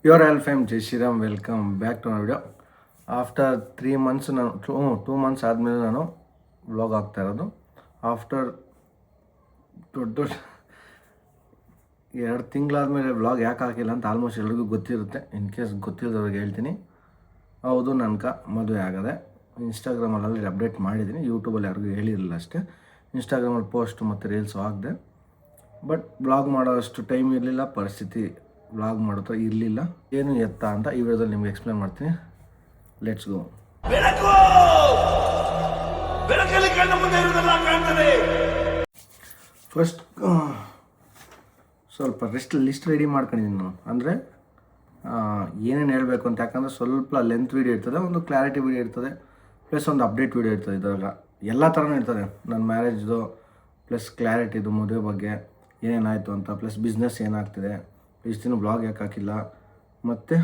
Your all fame Jai Shriram. Welcome back to my video. After 3 months ನಾನು 2 months ಆದಮೇಲೆ ನಾನು vlog ಆಗ್ತಾ ಇರೋದು. ಆಫ್ಟರ್ ದೊಡ್ಡ 2 ತಿಂಗಳಾದಮೇಲೆ ವ್ಲಾಗ್ ಯಾಕೆ ಹಾಕಿಲ್ಲ ಅಂತ ಆಲ್ಮೋಸ್ಟ್ ಎಲ್ರಿಗೂ ಗೊತ್ತಿರುತ್ತೆ. ಇನ್ ಕೇಸ್ ಗೊತ್ತಿರೋದ್ರಿಗೆ ಹೇಳ್ತೀನಿ. ಹೌದು, ನನಗೆ ಮದುವೆ ಆಗದೆ. ಇನ್ಸ್ಟಾಗ್ರಾಮಲ್ಲಿ ಅಪ್ಡೇಟ್ ಮಾಡಿದ್ದೀನಿ, ಯೂಟ್ಯೂಬಲ್ಲಿ ಯಾರಿಗೂ ಹೇಳಿರಲಿಲ್ಲ ಅಷ್ಟೇ. ಇನ್ಸ್ಟಾಗ್ರಾಮಲ್ಲಿ ಪೋಸ್ಟ್ ಮತ್ತು ರೀಲ್ಸು ಹಾಕಿದೆ. ಬಟ್ ವ್ಲಾಗ್ ಮಾಡೋ ಅಷ್ಟು ಟೈಮ್ ಇರಲಿಲ್ಲ, ಪರಿಸ್ಥಿತಿ ವ್ಲಾಗ್ ಮಾಡೋದು ಇರಲಿಲ್ಲ. ಏನು ಎತ್ತ ಅಂತ ಈ ವಿಡಿಯೋದಲ್ಲಿ ನಿಮ್ಗೆ ಎಕ್ಸ್ಪ್ಲೇನ್ ಮಾಡ್ತೀನಿ. Let's go. ಫಸ್ಟ್ ಸ್ವಲ್ಪ ಲಿಸ್ಟ್ ರೆಡಿ ಮಾಡ್ಕೊಂಡಿದ್ದೀನಿ ನಾನು. ಅಂದರೆ ಏನೇನು ಹೇಳಬೇಕು ಅಂತ. ಯಾಕಂದರೆ ಸ್ವಲ್ಪ ಲೆಂತ್ ವೀಡಿಯೋ ಇರ್ತದೆ, ಒಂದು ಕ್ಲಾರಿಟಿ ವೀಡಿಯೋ ಇರ್ತದೆ, ಪ್ಲಸ್ ಒಂದು ಅಪ್ಡೇಟ್ ವೀಡಿಯೋ ಇರ್ತದೆ. ಇದ್ರಾಗ ಎಲ್ಲ ಥರನೂ ಇರ್ತದೆ. ನನ್ನ ಮ್ಯಾರೇಜ್ದು ಪ್ಲಸ್ ಕ್ಲಾರಿಟಿದು, ಮದುವೆ ಬಗ್ಗೆ ಏನೇನಾಯಿತು ಅಂತ, ಪ್ಲಸ್ ಬಿಸ್ನೆಸ್ ಏನಾಗ್ತಿದೆ, ಇಷ್ಟು ದಿನ ಬ್ಲಾಗ್ ಯಾಕೆ ಹಾಕಿಲ್ಲ, ಮತ್ತು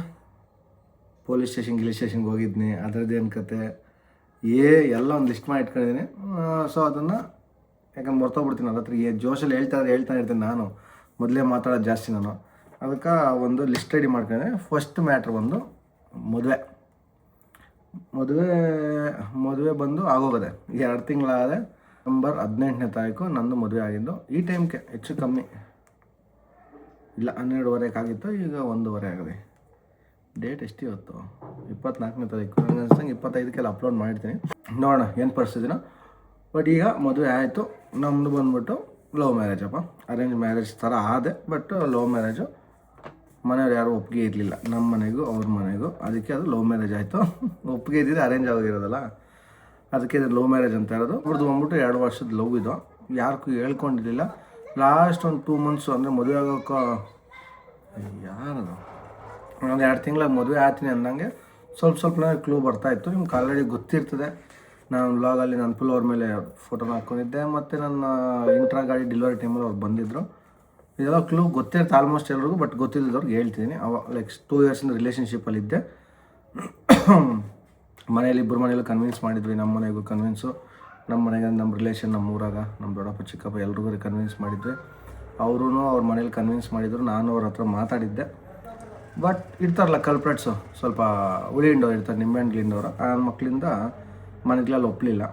ಪೊಲೀಸ್ ಸ್ಟೇಷನ್ಗೆ ಹೋಗಿದ್ನಿ, ಅದರದ್ದೇನು ಕತೆ ಎಲ್ಲ ಒಂದು ಲಿಸ್ಟ್ ಮಾಡಿ ಇಟ್ಕೊಂಡಿದ್ದೀನಿ. ಸೊ ಅದನ್ನು ಯಾಕಂದ್ರೆ ಮರ್ತೋಗ್ಬಿಡ್ತೀನಿ. ಅದ್ರ ಹತ್ರ ಜೋಶಲ್ಲಿ ಹೇಳ್ತಾನೆ ಇರ್ತೀನಿ. ನಾನು ಮೊದಲೇ ಮಾತಾಡೋದು ಜಾಸ್ತಿ ನಾನು. ಅದಕ್ಕೆ ಒಂದು ಲಿಸ್ಟ್ ರೆಡಿ ಮಾಡ್ಕೊಂಡಿದ್ದೆ. ಫಸ್ಟ್ ಮ್ಯಾಟ್ರ್ ಒಂದು ಮದುವೆ ಬಂದು ಆಗೋಗದೆ 2 ತಿಂಗಳಾದೆ. ನವಂಬರ್ 18ನೇ ತಾರೀಕು ನಂದು ಮದುವೆ ಆಗಿದ್ದು. ಈ ಟೈಮ್ಗೆ ಹೆಚ್ಚು ಕಮ್ಮಿ ಇಲ್ಲ, 12:30 ಆಗಿತ್ತು, ಈಗ 1:30 ಆಗಿದೆ. ಡೇಟ್ ಎಷ್ಟು ಇವತ್ತು? 24ನೇ ತಾರೀಕು. ನನಗೆ ಅನ್ಸಂಗೆ 25ಕ್ಕೆಲ್ಲ ಅಪ್ಲೋಡ್ ಮಾಡಿರ್ತೀನಿ, ನೋಡೋಣ ಏನು ಪರಿಸ್ಥಿತಿನೋ. ಬಟ್ ಈಗ ಮದುವೆ ಆಯಿತು. ನಮ್ಮದು ಬಂದ್ಬಿಟ್ಟು ಲವ್ ಮ್ಯಾರೇಜಪ್ಪ. ಅರೇಂಜ್ ಮ್ಯಾರೇಜ್ ಥರ ಆದೆ, ಬಟ್ ಲವ್ ಮ್ಯಾರೇಜು. ಮನೆಯವ್ರು ಯಾರೂ ಒಪ್ಪಿಗೆ ಇರಲಿಲ್ಲ, ನಮ್ಮ ಮನೆಗೂ ಅವ್ರ ಮನೆಗೂ. ಅದಕ್ಕೆ ಅದು ಲವ್ ಮ್ಯಾರೇಜ್ ಆಯಿತು. ಒಪ್ಪಿಗೆ ಇದ್ದಿದ್ದು ಅರೇಂಜ್ ಆಗಿರೋದಲ್ಲ, ಅದಕ್ಕೆ ಇದು ಲವ್ ಮ್ಯಾರೇಜ್ ಅಂತ ಇರೋದು. ಅವ್ರದ್ದು ಬಂದ್ಬಿಟ್ಟು 2 ವರ್ಷದ ಲವ್ ಇದು. ಯಾರಿಗೂ ಹೇಳ್ಕೊಂಡಿರಲಿಲ್ಲ. ಲಾಸ್ಟ್ ಒಂದು 2 ಮಂತ್ಸು ಅಂದರೆ ಮದುವೆ ಆಗೋಕ್ಕೆ ಯಾರದು ಒಂದು 2 ತಿಂಗಳ ಮದುವೆ ಆಗ್ತೀನಿ ಅಂದಂಗೆ ಸ್ವಲ್ಪ ಕ್ಲೂ ಬರ್ತಾಯಿತ್ತು. ನಿಮ್ಗೆ ಆಲ್ರೆಡಿ ಗೊತ್ತಿರ್ತದೆ. ನಾನು ವ್ಲಾಗಲ್ಲಿ ನಾನು ಫುಲ್ ಅವ್ರ ಮೇಲೆ ಫೋಟೋನ ಹಾಕ್ಕೊಂಡಿದ್ದೆ, ಮತ್ತು ನನ್ನ ಇಂಟ್ರಾ ಗಾಡಿ ಡೆಲಿವರಿ ಟೈಮಲ್ಲಿ ಅವ್ರು ಬಂದಿದ್ದರು. ಇದೆಲ್ಲ ಕ್ಲೂ ಗೊತ್ತಿರುತ್ತೆ ಆಲ್ಮೋಸ್ಟ್ ಎಲ್ರಿಗೂ, ಬಟ್ ಗೊತ್ತಿಲ್ಲದವ್ರಿಗೆ ಹೇಳ್ತಿದ್ದೀನಿ. ಲೈಕ್ 2 ಇಯರ್ಸಿಂದ ರಿಲೇಷನ್ಶಿಪ್ಪಲ್ಲಿದ್ದೆ. ಮನೇಲಿ ಇಬ್ಬರು ಮನೇಲಿ ಕನ್ವಿನ್ಸ್ ಮಾಡಿದ್ವಿ. ನಮ್ಮ ಮನೆಗೂ ಕನ್ವಿನ್ಸು, ನಮ್ಮ ಮನೆಗೆ ನಮ್ಮ ರಿಲೇಷನ್, ನಮ್ಮ ಊರಾಗ ನಮ್ಮ ದೊಡ್ಡಪ್ಪ ಚಿಕ್ಕಪ್ಪ ಎಲ್ರಿಗೂ ಕನ್ವಿನ್ಸ್ ಮಾಡಿದ್ವಿ. ಅವರು ಅವ್ರ ಮನೇಲಿ ಕನ್ವಿನ್ಸ್ ಮಾಡಿದ್ರು. ನಾನು ಅವ್ರ ಹತ್ರ ಮಾತಾಡಿದ್ದೆ. ಬಟ್ ಇರ್ತಾರಲ್ಲ ಕಲ್ಪ್ರೇಟ್ಸು, ಸ್ವಲ್ಪ ಹುಳಿ ಹಿಂಡೋರು ಇರ್ತಾರೆ, ನಿಂಬೆಹಣ್ಣು ಗಿಂಡವರು. ಆ ಮಕ್ಕಳಿಂದ ಮನೆಗಳಲ್ಲಿ ಒಪ್ಪಲಿಲ್ಲ,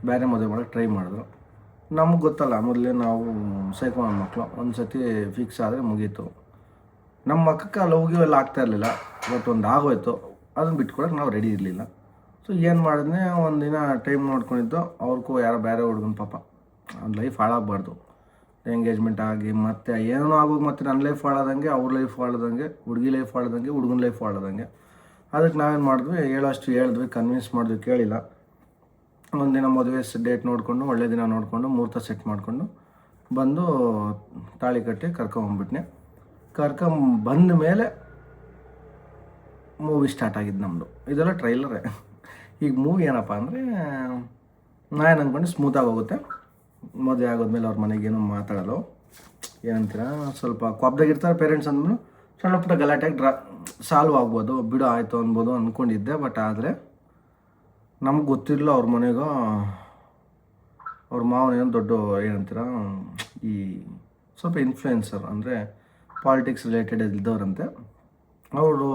ಬೇರೆ ಮದುವೆ ಮಾಡೋಕ್ಕೆ ಟ್ರೈ ಮಾಡಿದ್ರು. ನಮಗೆ ಗೊತ್ತಲ್ಲ, ಮೊದಲೇ ನಾವು ಸೈಕೋ ಮಕ್ಕಳು. ಒಂದು ಸತಿ ಫಿಕ್ಸ್ ಆದರೆ ಮುಗೀತು. ನಮ್ಮ ಮಕ್ಕಕ್ಕೆ ಲವ್ಗೆ ಎಲ್ಲ ಆಗ್ತಾ ಇರಲಿಲ್ಲ. ಬಟ್ ಒಂದು ಆಗೋಯ್ತು, ಅದನ್ನು ಬಿಟ್ಕೊಡೋಕೆ ನಾವು ರೆಡಿ ಇರಲಿಲ್ಲ. ಸೊ ಏನು ಮಾಡಿದ್ನೆ, ಒಂದಿನ ಟೈಮ್ ನೋಡ್ಕೊಂಡಿದ್ದು. ಅವ್ರಿಗೂ ಯಾರೋ ಬೇರೆ ಹುಡುಗನ ಪಾಪ, ಅವ್ನ ಲೈಫ್ ಹಾಳಾಗಬಾರ್ದು. ಎಂಗೇಜ್ಮೆಂಟ್ ಆಗಿ ಮತ್ತೆ ಏನೋ ಆಗೋಗಿ ಮತ್ತೆ ನನ್ನ ಲೈಫ್ ಹಾಳಾದಂಗೆ, ಅವ್ರ ಲೈಫ್ ಹಾಳಾದಂಗೆ, ಹುಡುಗಿ ಲೈಫ್ ಹಾಳಾದಂಗೆ, ಹುಡುಗನ ಲೈಫ್ ಹಾಳಾದಂಗೆ. ಅದಕ್ಕೆ ನಾವೇನು ಮಾಡಿದ್ವಿ, ಹೇಳಿದ್ವಿ, ಕನ್ವಿನ್ಸ್ ಮಾಡಿದ್ವಿ, ಕೇಳಿಲ್ಲ. ಒಂದಿನ ಮದುವೆ ಡೇಟ್ ನೋಡಿಕೊಂಡು, ಒಳ್ಳೆ ದಿನ ನೋಡಿಕೊಂಡು, ಮುಹೂರ್ತ ಸೆಟ್ ಮಾಡಿಕೊಂಡು ಬಂದು ತಾಳಿ ಕಟ್ಟಿ ಕರ್ಕೊಂಬಂದ್ಬಿಟ್ನೆ. ಬಂದ ಮೇಲೆ ಮೂವಿ ಸ್ಟಾರ್ಟ್ ಆಗಿದ್ದು ನಮ್ಮದು. ಇದೆಲ್ಲ ಟ್ರೈಲರೇ. ಈಗ ಮೂವಿ ಏನಪ್ಪ ಅಂದರೆ, ನಾನು ಅಂದ್ಕೊಂಡು ಸ್ಮೂತಾಗಿ ಹೋಗುತ್ತೆ. ಮದುವೆ ಆಗೋದ್ಮೇಲೆ ಅವ್ರ ಮನೆಗೇನು ಮಾತಾಡೋಲ್ಲ, ಏನಂತೀರ, ಸ್ವಲ್ಪ ಕೋಪದಾಗಿರ್ತಾರೆ ಪೇರೆಂಟ್ಸ್ ಅಂದ್ಮೇಲೆ. ಸಣ್ಣ ಪುಟ್ಟ ಗಲಾಟೆಗೆ ಸಾಲ್ವ್ ಆಗ್ಬೋದು, ಬಿಡು ಆಯಿತು ಅನ್ಬೋದು ಅಂದ್ಕೊಂಡಿದ್ದೆ. ಬಟ್ ಆದರೆ ನಮ್ಗೆ ಗೊತ್ತಿರಲಿಲ್ಲ, ಅವ್ರ ಮನೆಗೂ ಅವ್ರ ಮಾವನೇನು ದೊಡ್ಡ ಏನಂತೀರ, ಈ ಸ್ವಲ್ಪ ಇನ್ಫ್ಲುಯೆನ್ಸರ್, ಅಂದರೆ ಪಾಲಿಟಿಕ್ಸ್ ರಿಲೇಟೆಡ್ ಇದ್ದವ್ರಂತೆ ಅವರು.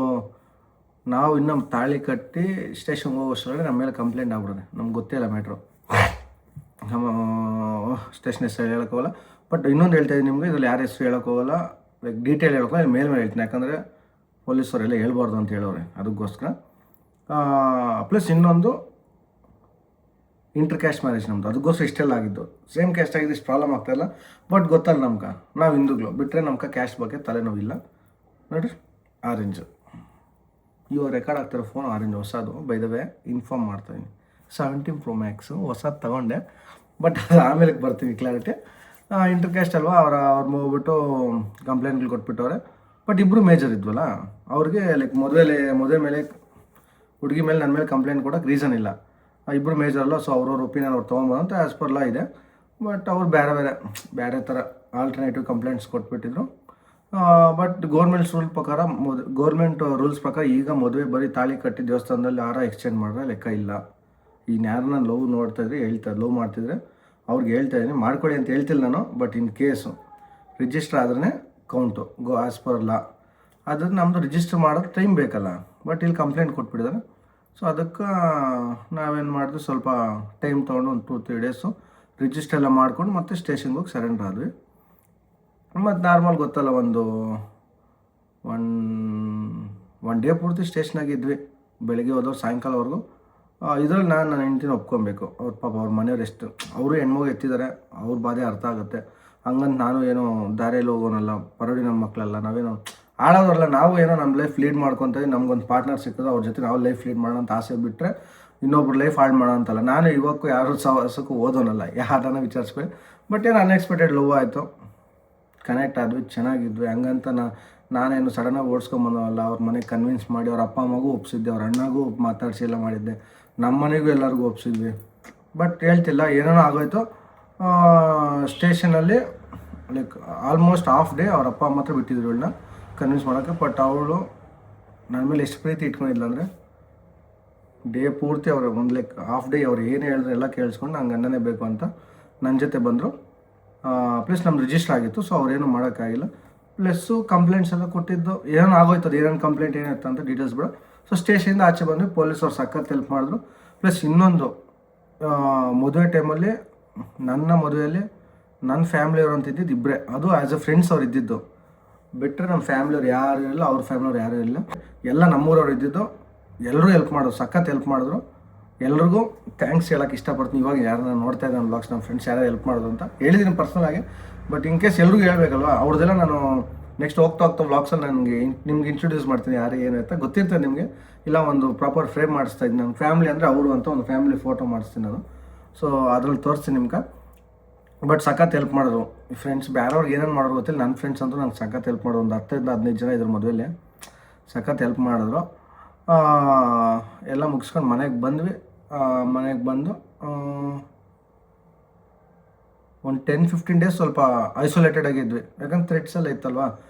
ನಾವು ಇನ್ನೂ ತಾಳಿ ಕಟ್ಟಿ ಸ್ಟೇಷನ್ಗೆ ಹೋಗೋಷ್ಟರಲ್ಲಿ ನಮ್ಮ ಮೇಲೆ ಕಂಪ್ಲೇಂಟ್ ಆಗ್ಬಿಡೋದೆ. ನಮ್ಗೆ ಗೊತ್ತೇ ಇಲ್ಲ ಮ್ಯಾಟ್ರು. ಸ್ಟೇಷನ್ ಹೆಸರು ಹೇಳೋಕ್ಕೋಗಲ್ಲ. ಬಟ್ ಇನ್ನೊಂದು ಹೇಳ್ತಾಯಿದ್ದೀನಿ ನಿಮಗೆ, ಇದರಲ್ಲಿ ಯಾರ ಹೆಸರು ಹೇಳೋಕ್ಕೋಗಲ್ಲ, ಲೈಕ್ ಡೀಟೇಲ್ ಹೇಳೋಕ್ಕಲ್ಲ, ಮೇಲೆ ಹೇಳ್ತೀನಿ. ಯಾಕಂದರೆ ಪೊಲೀಸವರೆಲ್ಲ ಹೇಳ್ಬಾರ್ದು ಅಂತ ಹೇಳೋರೆ, ಅದಕ್ಕೋಸ್ಕರ. ಪ್ಲಸ್ ಇನ್ನೊಂದು ಇಂಟರ್ ಕ್ಯಾಸ್ಟ್ ಮ್ಯಾರೇಜ್ ನಮ್ಮದು, ಅದಕ್ಕೋಸ್ಕರ ಇಷ್ಟೆಲ್ಲ ಆಗಿದ್ದು. ಸೇಮ್ ಕ್ಯಾಸ್ಟ್ ಆಗಿದ್ದು ಇಷ್ಟು ಪ್ರಾಬ್ಲಮ್ ಆಗ್ತಾಯಿಲ್ಲ. ಬಟ್ ಗೊತ್ತಲ್ಲ ನಮ್ಗೆ, ನಾವು ಹಿಂದೂಗಳು ಬಿಟ್ಟರೆ ನಮ್ಗೆ ಕ್ಯಾಸ್ಟ್ ಬಗ್ಗೆ ತಲೆನೋವಿಲ್ಲ. ನೋಡಿರಿ, ಆರೆಂಜು ಇವಾಗ ರೆಕಾರ್ಡ್ ಆಗ್ತಿರೋ ಫೋನ್ ಆರೆಂಜ್, ಹೊಸದು. ಬೈ ದ ವೇ ಇನ್ಫಾರ್ಮ್ ಮಾಡ್ತಾಯಿದ್ದೀನಿ, 17 Pro Max ಹೊಸದು ತೊಗೊಂಡೆ. ಬಟ್ ಅದು ಆಮೇಲೆ ಬರ್ತೀವಿ ಕ್ಲಾರಿಟಿ. ಇಂಟರ್ ಕ್ಯಾಸ್ಟ್ ಅಲ್ವಾ, ಅವ್ರು ಹೋಗ್ಬಿಟ್ಟು ಕಂಪ್ಲೇಂಟ್ಗಳು ಕೊಟ್ಬಿಟ್ಟವ್ರೆ. ಬಟ್ ಇಬ್ಬರು ಮೇಜರ್ ಇದ್ವಲ್ಲ, ಅವ್ರಿಗೆ ಲೈಕ್ ಮದುವೆ ಮೇಲೆ ಹುಡುಗಿ ಮೇಲೆ ನನ್ನ ಮೇಲೆ ಕಂಪ್ಲೇಂಟ್ ಕೊಡೋಕ್ಕೆ ರೀಸನ್ ಇಲ್ಲ. ಇಬ್ಬರು ಮೇಜರ್ ಅಲ್ಲ. ಸೊ ಅವ್ರವ್ರ ಒಪಿನಿಯನ್ ಅವ್ರು ತೊಗೊಂಬೋದು ಅಂತ ಆ್ಯಸ್ ಪರ್ ಲಾ ಇದೆ. ಬಟ್ ಅವ್ರು ಬೇರೆ ಥರ ಆಲ್ಟರ್ನೇಟಿವ್ ಕಂಪ್ಲೇಂಟ್ಸ್ ಕೊಟ್ಬಿಟ್ಟಿದ್ರು. ಬಟ್ ಗೌರ್ಮೆಂಟ್ ರೂಲ್ಸ್ ಪ್ರಕಾರ ಈಗ ಮದುವೆ ಬರೀ ತಾಳಿ ಕಟ್ಟಿ ದೇವಸ್ಥಾನದಲ್ಲಿ ಎಕ್ಸ್ಚೇಂಜ್ ಮಾಡಿದ್ರೆ ಲೆಕ್ಕ ಇಲ್ಲ. ಈಗ ಯಾರನ್ನ ಲವ್ ಲವ್ ಮಾಡ್ತಿದ್ರೆ ಅವ್ರಿಗೆ ಹೇಳ್ತಾಯಿದ್ದೀನಿ, ಮಾಡ್ಕೊಳ್ಳಿ ಅಂತ ಹೇಳ್ತಿಲ್ಲ ನಾನು. ಬಟ್ ಇನ್ ಕೇಸು ರಿಜಿಸ್ಟರ್ ಆದ್ರೇ ಕೌಂಟು ಆ್ಯಸ್ ಪರ್ ಲಾ. ಅದ್ರ ನಮ್ಮದು ರಿಜಿಸ್ಟರ್ ಮಾಡೋದು ಟೈಮ್ ಬೇಕಲ್ಲ, ಬಟ್ ಇಲ್ಲಿ ಕಂಪ್ಲೇಂಟ್ ಕೊಟ್ಬಿಟ್ಟಿದ್ದಾರೆ. ಸೊ ಅದಕ್ಕೆ ನಾವೇನು ಮಾಡಿದ್ವಿ, ಸ್ವಲ್ಪ ಟೈಮ್ ತೊಗೊಂಡು ಒಂದು 2-3 ಡೇಸು ರಿಜಿಸ್ಟರ್ ಎಲ್ಲ ಮಾಡ್ಕೊಂಡು ಮತ್ತೆ ಸ್ಟೇಷನ್ಗೆ ಹೋಗಿ ಸರೆಂಡರ್ ಆದ್ವಿ. ಮತ್ತು ನಾರ್ಮಲ್ ಗೊತ್ತಲ್ಲ, ಒನ್ ಡೇ ಪೂರ್ತಿ ಸ್ಟೇಷನಾಗಿದ್ವಿ, ಬೆಳಗ್ಗೆ ಹೋದವ್ರು ಸಾಯಂಕಾಲವರೆಗೂ. ಇದರಲ್ಲಿ ನನ್ನ ಹೆಂಡ್ತಿನ ಒಪ್ಕೊಬೇಕು. ಅವ್ರ ಪಾಪ ಅವ್ರ ಮನೆಯವ್ರು ಎಷ್ಟು, ಅವರು ಹೆಣ್ಮಗು ಎತ್ತಿದ್ದಾರೆ, ಅವ್ರ ಬಾಧೆ ಅರ್ಥ ಆಗುತ್ತೆ. ಹಂಗಂತ ನಾನು ಏನೋ ದಾರಿಯಲ್ಲಿ ಹೋಗೋನಲ್ಲ, ಪರಡಿ ನಮ್ಮ ಮಕ್ಕಳಲ್ಲ, ನಾವೇನೋ ಆಳೋದ್ರಲ್ಲ. ನಾವು ಏನೋ ನಮ್ಮ ಲೈಫ್ ಲೀಡ್ ಮಾಡ್ಕೊತೀವಿ, ನಮ್ಗೊಂದು ಪಾರ್ಟ್ನರ್ ಸಿಕ್ಕಿದ್ರೆ ಅವ್ರ ಜೊತೆ ನಾವು ಲೈಫ್ ಲೀಡ್ ಮಾಡೋಣ ಅಂತ ಆಸೆ ಬಿಟ್ಟರೆ ಇನ್ನೊಬ್ರು ಲೈಫ್ ಹಾಳು ಮಾಡೋ ಅಂತಲ್ಲ. ನಾನು ಇವಾಗೂ ಯಾರು ಸಹವಾಸಕ್ಕೂ ಓದೋನಲ್ಲ, ಯಾರನ್ನ ವಿಚಾರಿಸ್ಬೇಡಿ. ಬಟ್ ಏನು ಅನ್ಎಕ್ಸ್ಪೆಕ್ಟೆಡ್ ಲವ್ ಆಯಿತು, ಕನೆಕ್ಟ್ ಆದ್ವಿ, ಚೆನ್ನಾಗಿದ್ವಿ. ಹಂಗಂತ ನಾನೇನು ಸಡನ್ನಾಗಿ ಓಡಿಸ್ಕೊಂಬಂದವಲ್ಲ. ಅವ್ರ ಮನೆಗೆ ಕನ್ವಿನ್ಸ್ ಮಾಡಿ ಅವ್ರ ಅಪ್ಪ ಅಮ್ಮಗೂ ಒಪ್ಸಿದ್ದೆ, ಅವ್ರ ಅಣ್ಣಗೂ ಮಾತಾಡಿಸಿ ಎಲ್ಲ ಮಾಡಿದ್ದೆ, ನಮ್ಮ ಮನೆಗೂ ಎಲ್ಲರಿಗೂ ಒಪ್ಸಿದ್ವಿ. ಬಟ್ ಹೇಳ್ತಿಲ್ಲ, ಏನೇನೋ ಆಗೋಯ್ತು. ಸ್ಟೇಷನಲ್ಲಿ ಲೈಕ್ ಆಲ್ಮೋಸ್ಟ್ ಹಾಫ್ ಡೇ ಅವ್ರ ಅಪ್ಪ ಅಮ್ಮ ಹತ್ರ ಬಿಟ್ಟಿದ್ರು ಇವಳನ್ನ ಕನ್ವಿನ್ಸ್ ಮಾಡೋಕ್ಕೆ. ಬಟ್ ಅವಳು ನನ್ನ ಮೇಲೆ ಎಷ್ಟು ಪ್ರೀತಿ ಇಟ್ಕೊಂಡಿಲ್ಲ ಅಂದರೆ, ಡೇ ಪೂರ್ತಿ ಅವರು ಒಂದು ಲೈಕ್ ಹಾಫ್ ಡೇ ಅವ್ರು ಏನು ಹೇಳಿದ್ರೆ ಎಲ್ಲ ಕೇಳಿಸ್ಕೊಂಡು ನಂಗೆ ಗಂಡನೇ ಬೇಕು ಅಂತ ನನ್ನ ಜೊತೆ ಬಂದರು. ಪ್ಲಸ್ ನಮ್ದು ರಿಜಿಸ್ಟರ್ ಆಗಿತ್ತು, ಸೊ ಅವ್ರೇನು ಮಾಡೋಕ್ಕಾಗಿಲ್ಲ. ಪ್ಲಸ್ಸು ಕಂಪ್ಲೇಂಟ್ಸ್ ಎಲ್ಲ ಕೊಟ್ಟಿದ್ದು, ಏನೋ ಆಗೋಯ್ತದೆ, ಏನೇನು ಕಂಪ್ಲೇಂಟ್ ಏನಿತ್ತು ಅಂತ ಡೀಟೇಲ್ಸ್ ಬಿಡು. ಸೊ ಸ್ಟೇಷನಿಂದ ಆಚೆ ಬಂದು ಪೊಲೀಸವ್ರು ಸಖತ್ ಹೆಲ್ಪ್ ಮಾಡಿದ್ರು. ಪ್ಲಸ್ ಇನ್ನೊಂದು, ಮದುವೆ ಟೈಮಲ್ಲಿ ನನ್ನ ಮದುವೆಯಲ್ಲಿ ನನ್ನ ಫ್ಯಾಮಿಲಿಯವ್ರು ಅಂತಿದ್ದು ಇಬ್ಬರೇ, ಅದು ಆ್ಯಸ್ ಅ ಫ್ರೆಂಡ್ಸ್ ಅವ್ರು ಇದ್ದಿದ್ದು. ಬಿಟ್ಟರೆ ನಮ್ಮ ಫ್ಯಾಮಿಲಿಯವ್ರು ಯಾರೂ ಇಲ್ಲ, ಅವ್ರ ಫ್ಯಾಮಿಲಿಯವ್ರು ಯಾರೂ ಇಲ್ಲ, ಎಲ್ಲ ನಮ್ಮೂರವ್ರು ಇದ್ದಿದ್ದು. ಎಲ್ಲರೂ ಹೆಲ್ಪ್ ಮಾಡಿದ್ರು, ಸಖತ್ ಹೆಲ್ಪ್ ಮಾಡಿದ್ರು. ಎಲ್ರಿಗೂ ಥ್ಯಾಂಕ್ಸ್ ಹೇಳೋಕ್ಕೆ ಇಷ್ಟಪಡ್ತೀನಿ. ಇವಾಗ ಯಾರನ್ನ ನೋಡ್ತಾ ಇದ್ದೆ ನನ್ನ ಬ್ಲಾಗ್ಸ್, ನಮ್ಮ ಫ್ರೆಂಡ್ಸ್ ಯಾರು ಹೆಲ್ಪ್ ಮಾಡೋದು ಅಂತ ಹೇಳಿದ್ದೀನಿ ಪರ್ಸ್ನಲಾಗಿ. ಬಟ್ ಇನ್ ಕೇಸ್ ಎಲ್ರಿಗೂ ಹೇಳ್ಬೇಕಲ್ವ, ಅವ್ರದ್ದೆಲ್ಲ ನಾನು ನೆಕ್ಸ್ಟ್ ಹೋಗ್ತಾ ವ್ಲಾಗ್ಸಲ್ಲಿ ನನಗೆ ನಿಮ್ಗೆ ಇಂಟ್ರೊಡ್ಯೂಸ್ ಮಾಡ್ತೀನಿ, ಯಾರು ಏನು ಅಂತ ಗೊತ್ತಿರ್ತದೆ ನಿಮಗೆ. ಇಲ್ಲ ಒಂದು ಪ್ರಾಪರ್ ಫ್ರೇಮ್ ಮಾಡಿಸ್ತಾ ಇದ್ದೀನಿ, ನನ್ನ ಫ್ಯಾಮಿಲಿ ಅಂದರೆ ಅವರು ಅಂತ ಒಂದು ಫ್ಯಾಮಿಲಿ ಫೋಟೋ ಮಾಡಿಸ್ತೀನಿ ನಾನು. ಸೊ ಅದ್ರಲ್ಲಿ ತೋರಿಸ್ತೀನಿ ನಿಮ್ಗೆ. ಬಟ್ ಸಖತ್ ಹೆಲ್ಪ್ ಮಾಡಿದ್ರು ಫ್ರೆಂಡ್ಸ್. ಬೇರೆಯವ್ರಿಗೆ ಏನೇನು ಮಾಡೋರು ಗೊತ್ತಿಲ್ಲ, ನನ್ನ ಫ್ರೆಂಡ್ಸ್ ಅಂತೂ ನಂಗೆ ಸಖತ್ ಹೆಲ್ಪ್ ಮಾಡೋದು. ಒಂದು 10-15 ಜನ ಇದ್ರ ಮದುವೆಯಲ್ಲಿ ಸಖತ್ ಹೆಲ್ಪ್ ಮಾಡಿದ್ರು. ಎಲ್ಲ ಮುಗಿಸ್ಕೊಂಡು ಮನೆಗೆ ಬಂದ್ವಿ. ಮನೆಗೆ ಬಂದು ಒಂದು 10-15 ಡೇಸ್ ಸ್ವಲ್ಪ ಐಸೋಲೇಟೆಡ್ ಆಗಿದ್ವಿ. ಯಾಕಂದ್ರೆ ಥ್ರೆಡ್ಸ್ ಎಲ್ಲ ಇತ್ತಲ್ವ,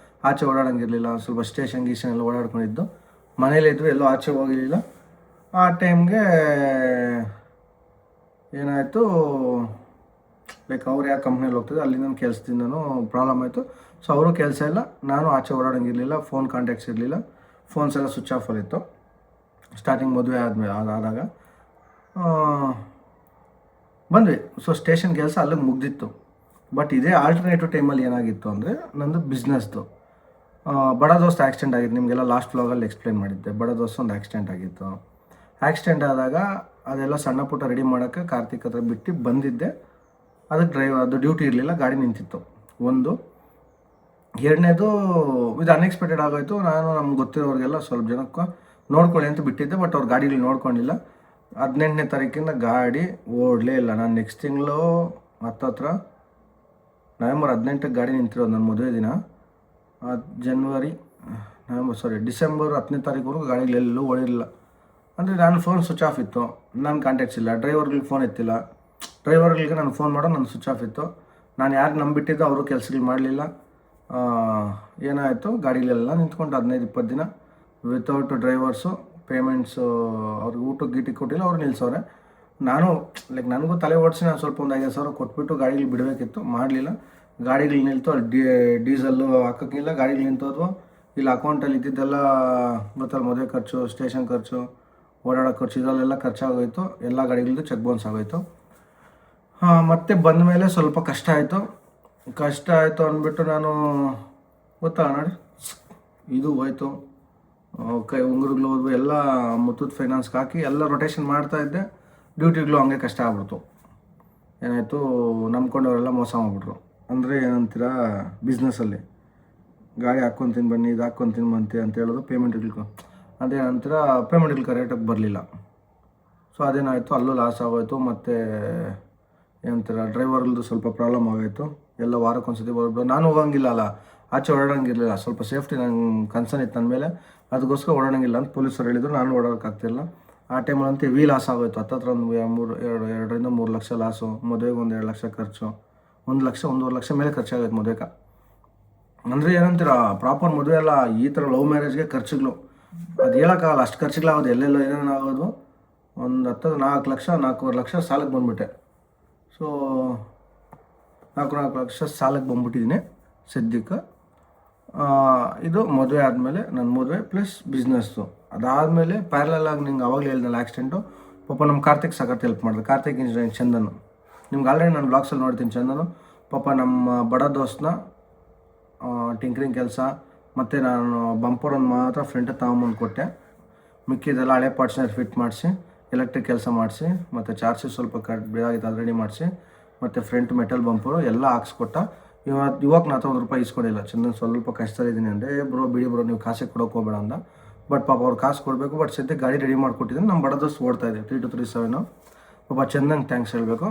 ಆಚೆ ಓಡಾಡೋಂಗಿರಲಿಲ್ಲ. ಸ್ವಲ್ಪ ಸ್ಟೇಷನ್ ಎಲ್ಲ ಓಡಾಡ್ಕೊಂಡಿದ್ದು, ಮನೇಲಿ ಇದ್ವಿ, ಎಲ್ಲೂ ಆಚೆ ಹೋಗಿರಲಿಲ್ಲ. ಆ ಟೈಮ್ಗೆ ಏನಾಯಿತು, ಲೈಕ್ ಅವ್ರು ಯಾವ ಕಂಪ್ನಿಯಲ್ಲಿ ಹೋಗ್ತಿದ್ದೆ ಅಲ್ಲಿಂದ ಕೆಲಸದಿಂದನೂ ಪ್ರಾಬ್ಲಮ್ ಆಯಿತು. ಸೊ ಅವರು ಕೆಲಸ ಇಲ್ಲ, ನಾನು ಆಚೆ ಓಡಾಡೋಂಗಿರಲಿಲ್ಲ, ಫೋನ್ ಕಾಂಟ್ಯಾಕ್ಟ್ಸ್ ಇರಲಿಲ್ಲ, ಫೋನ್ಸ್ ಎಲ್ಲ ಸ್ವಿಚ್ ಆಫಲ್ಲಿತ್ತು. ಸ್ಟಾರ್ಟಿಂಗ್ ಮದುವೆ ಆದಾಗ ಬಂದ್ವಿ. ಸೊ ಸ್ಟೇಷನ್ ಕೆಲಸ ಅಲ್ಲಿಗೆ ಮುಗ್ದಿತ್ತು. ಬಟ್ ಇದೇ ಆಲ್ಟರ್ನೇಟಿವ್ ಟೈಮಲ್ಲಿ ಏನಾಗಿತ್ತು ಅಂದರೆ, ನಂದು ಬಿಸ್ನೆಸ್ದು ಬಡ ದೋಸ್ತ್ ಆಕ್ಸಿಡೆಂಟ್ ಆಗಿತ್ತು. ನಿಮಗೆಲ್ಲ ಲಾಸ್ಟ್ ವ್ಲಾಗಲ್ಲಿ ಎಕ್ಸ್ಪ್ಲೇನ್ ಮಾಡಿದ್ದೆ. ಬಡ ದೋಸ್ತ್ ಒಂದು ಆಕ್ಸಿಡೆಂಟ್ ಆಗಿತ್ತು. ಆಕ್ಸಿಡೆಂಟ್ ಆದಾಗ ಅದೆಲ್ಲ ಸಣ್ಣ ಪುಟ್ಟ ರೆಡಿ ಮಾಡೋಕ್ಕೆ ಕಾರ್ತಿಕ್ ಹತ್ರ ಬಿಟ್ಟು ಬಂದಿದ್ದೆ. ಅದಕ್ಕೆ ಅದು ಡ್ಯೂಟಿ ಇರಲಿಲ್ಲ, ಗಾಡಿ ನಿಂತಿತ್ತು. ಒಂದು ಎರಡನೇದು ಇದು ಅನ್ಎಕ್ಸ್ಪೆಕ್ಟೆಡ್ ಆಗೋಯ್ತು. ನಾನು ನಮ್ಗೆ ಗೊತ್ತಿರೋರಿಗೆಲ್ಲ ಸ್ವಲ್ಪ ಜನಕ್ಕೆ ನೋಡ್ಕೊಳ್ಳಿ ಅಂತ ಬಿಟ್ಟಿದ್ದೆ, ಬಟ್ ಅವ್ರ ಗಾಡಿಗಳು ನೋಡ್ಕೊಂಡಿಲ್ಲ. 18ನೇ ತಾರೀಕಿಂದ ಗಾಡಿ ಓಡಲೇ ಇಲ್ಲ. ನಾನು ನೆಕ್ಸ್ಟ್ ತಿಂಗಳು ಹತ್ತತ್ರ ನವೆಂಬರ್ 18ಕ್ಕೆ ಗಾಡಿ ನಿಂತಿರೋದು ನನ್ನ ಮದುವೆ ದಿನ. ಡಿಸೆಂಬರ್ 10ನೇ ತಾರೀಕುವರೆಗೂ ಗಾಡಿಗಳೆಲ್ಲೂ ಓಡಿರಲಿಲ್ಲ. ಅಂದರೆ ನಾನು ಫೋನ್ ಸ್ವಿಚ್ ಆಫ್ ಇತ್ತು, ನನ್ನ ಕಾಂಟ್ಯಾಕ್ಟ್ಸ್ ಇಲ್ಲ, ಡ್ರೈವರ್ಗಳಿಗೆ ಫೋನ್ ಎತ್ತಿಲ್ಲ. ಡ್ರೈವರ್ಗಳಿಗೆ ನಾನು ಫೋನ್ ಮಾಡೋ ನನ್ನ ಸ್ವಿಚ್ ಆಫ್ ಇತ್ತು. ನಾನು ಯಾರು ನಂಬಿಟ್ಟಿದ್ದೋ ಅವರು ಕೆಲಸಗಳು ಮಾಡಲಿಲ್ಲ. ಏನಾಯಿತು, ಗಾಡಿಗಳೆಲ್ಲ ನಿಂತ್ಕೊಂಡು 15-20 ದಿನ ವಿತೌಟ್ ಡ್ರೈವರ್ಸು. ಪೇಮೆಂಟ್ಸು ಅವ್ರಿಗೆ ಊಟಕ್ಕೆ ಗೀಟಿಗೆ ಕೊಟ್ಟಿಲ್ಲ, ಅವ್ರು ನಿಲ್ಸವ್ರೆ. ನಾನು ಲೈಕ್ ನನಗೂ ತಲೆ ಓಡಿಸಿ ನಾನು ಸ್ವಲ್ಪ ಒಂದು 5,000 ಕೊಟ್ಬಿಟ್ಟು ಗಾಡಿಗಳು ಬಿಡಬೇಕಿತ್ತು, ಮಾಡಲಿಲ್ಲ. ಗಾಡಿಗಳು ನಿಲ್ತು, ಅಲ್ಲಿ ಡೀಸಲ್ಲು ಹಾಕೋಕ್ಕಿಲ್ಲ, ಗಾಡಿಗಳು ನಿಂತೋದ್ವು. ಇಲ್ಲಿ ಅಕೌಂಟಲ್ಲಿ ಇದ್ದಿದ್ದೆಲ್ಲ ಗೊತ್ತಲ್ಲ, ಮದುವೆ ಖರ್ಚು, ಸ್ಟೇಷನ್ ಖರ್ಚು, ಓಡಾಡೋ ಖರ್ಚು, ಇದರಲ್ಲೆಲ್ಲ ಖರ್ಚಾಗೋಯ್ತು. ಎಲ್ಲ ಗಾಡಿಗಳದ್ದು ಚೆಕ್ ಬೌನ್ಸ್ ಆಗೋಯ್ತು. ಮತ್ತೆ ಬಂದ ಮೇಲೆ ಸ್ವಲ್ಪ ಕಷ್ಟ ಆಯಿತು ಅಂದ್ಬಿಟ್ಟು ನಾನು ಗೊತ್ತಾ ನೋಡಿ, ಇದು ಹೋಯ್ತು, ಕೈ ಉಂಗುರಗಳು ಹೋದ್ವು, ಎಲ್ಲ ಮುತ್ತೂಟ್ ಫೈನಾನ್ಸ್ಗೆ ಹಾಕಿ ಎಲ್ಲ ರೊಟೇಷನ್ ಮಾಡ್ತಾಯಿದ್ದೆ. ಡ್ಯೂಟಿಗಳು ಹಂಗೆ ಕಷ್ಟ ಆಗ್ಬಿಡ್ತು. ಏನಾಯಿತು, ನಂಬ್ಕೊಂಡವರೆಲ್ಲ ಮೋಸ ಮಾಡಿಬಿಟ್ರು. ಅಂದರೆ ಏನಂತೀರ, ಬಿಸ್ನೆಸ್ಸಲ್ಲಿ ಗಾಡಿ ಹಾಕ್ಕೊತೀನಿ ಬನ್ನಿ, ಇದು ಹಾಕ್ಕೊತೀನಿ ಬಂತೆ ಅಂತ ಹೇಳೋದು, ಪೇಮೆಂಟ್ಗಳು ಅದೇನಂತೀರ, ಪೇಮೆಂಟ್ಗಳು ಕರೆಕ್ಟಾಗಿ ಬರಲಿಲ್ಲ. ಸೊ ಅದೇನಾಯಿತು, ಅಲ್ಲೂ ಲಾಸ್ ಆಗೋಯ್ತು. ಮತ್ತು ಏನಂತೀರ, ಡ್ರೈವರ್ಗಳದ್ದು ಸ್ವಲ್ಪ ಪ್ರಾಬ್ಲಮ್ ಆಗೋಯ್ತು. ಎಲ್ಲ ವಾರಕ್ಕೊಂದ್ಸತಿ ಬರ್ಬೋದು. ನಾನು ಹೋಗಂಗಿಲ್ಲ ಅಲ್ಲ, ಆಚೆ ಓಡಾಡೋಂಗಿರಲಿಲ್ಲ. ಸ್ವಲ್ಪ ಸೇಫ್ಟಿ ನಂಗೆ ಕನ್ಸರ್ನ್ ಇತ್ತು ನನ್ನ ಮೇಲೆ, ಅದಕ್ಕೋಸ್ಕರ ಓಡಾಡೋಂಗಿಲ್ಲ ಅಂತ ಪೊಲೀಸರು ಹೇಳಿದ್ರು. ನಾನು ಓಡೋಕ್ಕಾಗ್ತಿಲ್ಲ. ಆ ಟೈಮಲ್ಲಂತೂ ಹೆವಿ ಲಾಸ್ ಆಗೋಯ್ತು. ಹತ್ತತ್ರ ಒಂದು 2-3 ಲಕ್ಷ ಲಾಸು. ಮದುವೆಗೆ ಒಂದು 2 ಲಕ್ಷ ಖರ್ಚು, 1 ಲಕ್ಷ 1.5 ಲಕ್ಷ ಮೇಲೆ ಖರ್ಚಾಗೋಯ್ತು ಮದುವೆಗೆ. ಅಂದರೆ ಏನಂತೀರ, ಪ್ರಾಪರ್ ಮದುವೆ ಅಲ್ಲ, ಈ ಥರ ಲವ್ ಮ್ಯಾರೇಜ್ಗೆ ಖರ್ಚುಗಳು ಅದು ಹೇಳೋಕ್ಕಾಗಲ್ಲ, ಅಷ್ಟು ಖರ್ಚುಗಳಾಗೋದು. ಎಲ್ಲೆಲ್ಲೋ ಏನೇನು ಆಗೋದು. ಒಂದು 4 ಲಕ್ಷ 4.25 ಲಕ್ಷ ಸಾಲಕ್ಕೆ ಬಂದುಬಿಟ್ಟೆ. ಸೊ 4 ಲಕ್ಷ ಸಾಲಕ್ಕೆ ಬಂದ್ಬಿಟ್ಟಿದ್ದೀನಿ ಸದ್ಯಕ್ಕೆ. ಇದು ಮದುವೆ ಆದಮೇಲೆ ನನ್ನ ಮದುವೆ ಪ್ಲಸ್ ಬಿಸ್ನೆಸ್ಸು. ಅದಾದಮೇಲೆ ಪ್ಯಾರಲಾಗಿ ನಿಂಗೆ ಅವಾಗಲೇ ಹೇಳಿದ್ನಲ್ಲ ಆಕ್ಸಿಡೆಂಟು, ಪಾಪ ನಮ್ಮ ಕಾರ್ತಿಕ್ ಸಖತ್ ಹೆಲ್ಪ್ ಮಾಡಿದೆ. ಕಾರ್ತಿಕ್ ಇಂಜಿನಿಯರಿಂಗ್ ಚಂದನು, ನಿಮ್ಗೆ ಆಲ್ರೆಡಿ ನಾನು ಬ್ಲಾಗ್ಸಲ್ಲಿ ನೋಡ್ತೀನಿ. ಚಂದನು ಪಾಪ ನಮ್ಮ ಬಡ ದೋಸ್ತನ ಟಿಂಕ್ರಿಂಗ್ ಕೆಲಸ, ಮತ್ತು ನಾನು ಬಂಪರನ್ನು ಮಾತ್ರ ಫ್ರಂಟ್ ತಗೊಂಬಂದು ಕೊಟ್ಟೆ. ಮಿಕ್ಕಿದೆಲ್ಲ ಹಳೆ ಪಾರ್ಟ್ಸ್ನ ಫಿಟ್ ಮಾಡಿಸಿ, ಎಲೆಕ್ಟ್ರಿಕ್ ಕೆಲಸ ಮಾಡಿಸಿ, ಮತ್ತು ಚಾರ್ಜಸ್ ಸ್ವಲ್ಪ ಬೇಡಾಗಿತ್ತು ಅದು ರೆಡಿ ಮಾಡಿಸಿ, ಮತ್ತು ಫ್ರಂಟ್ ಮೆಟಲ್ ಬಂಪರು ಎಲ್ಲ ಹಾಕ್ಸ್ಕೊಟ್ಟ. ಇವಾಗ ನಾ ಹತ್ರ ₹1 ಇಸ್ಕೊಂಡಿಲ್ಲ. ಚಂದನ್ ಸ್ವಲ್ಪ ಕಷ್ಟದಲ್ಲಿದ್ದೀನಿ ಅಂದರೆ, ಬ್ರೋ ಬಿಡಿ ಬ್ರೋ ನೀವು ಕಾಸಿಗೆ ಕೊಡೋಕೆ ಹೋಗಬೇಡ ಅಂದ. ಬಟ್ ಪಾಪ ಅವ್ರು ಕಾಸು ಕೊಡಬೇಕು. ಬಟ್ ಸದ್ಯಕ್ಕೆ ಗಾಡಿ ರೆಡಿ ಮಾಡಿಕೊಟ್ಟಿದ್ದೀನಿ. ನಮ್ಮ ಬಡ ದೋಸ್ತ್ ಓಡ್ತಾ ಇದೆ 3237. ಪಾಪ ಚಂದನ್ ಥ್ಯಾಂಕ್ಸ್ ಹೇಳಬೇಕು.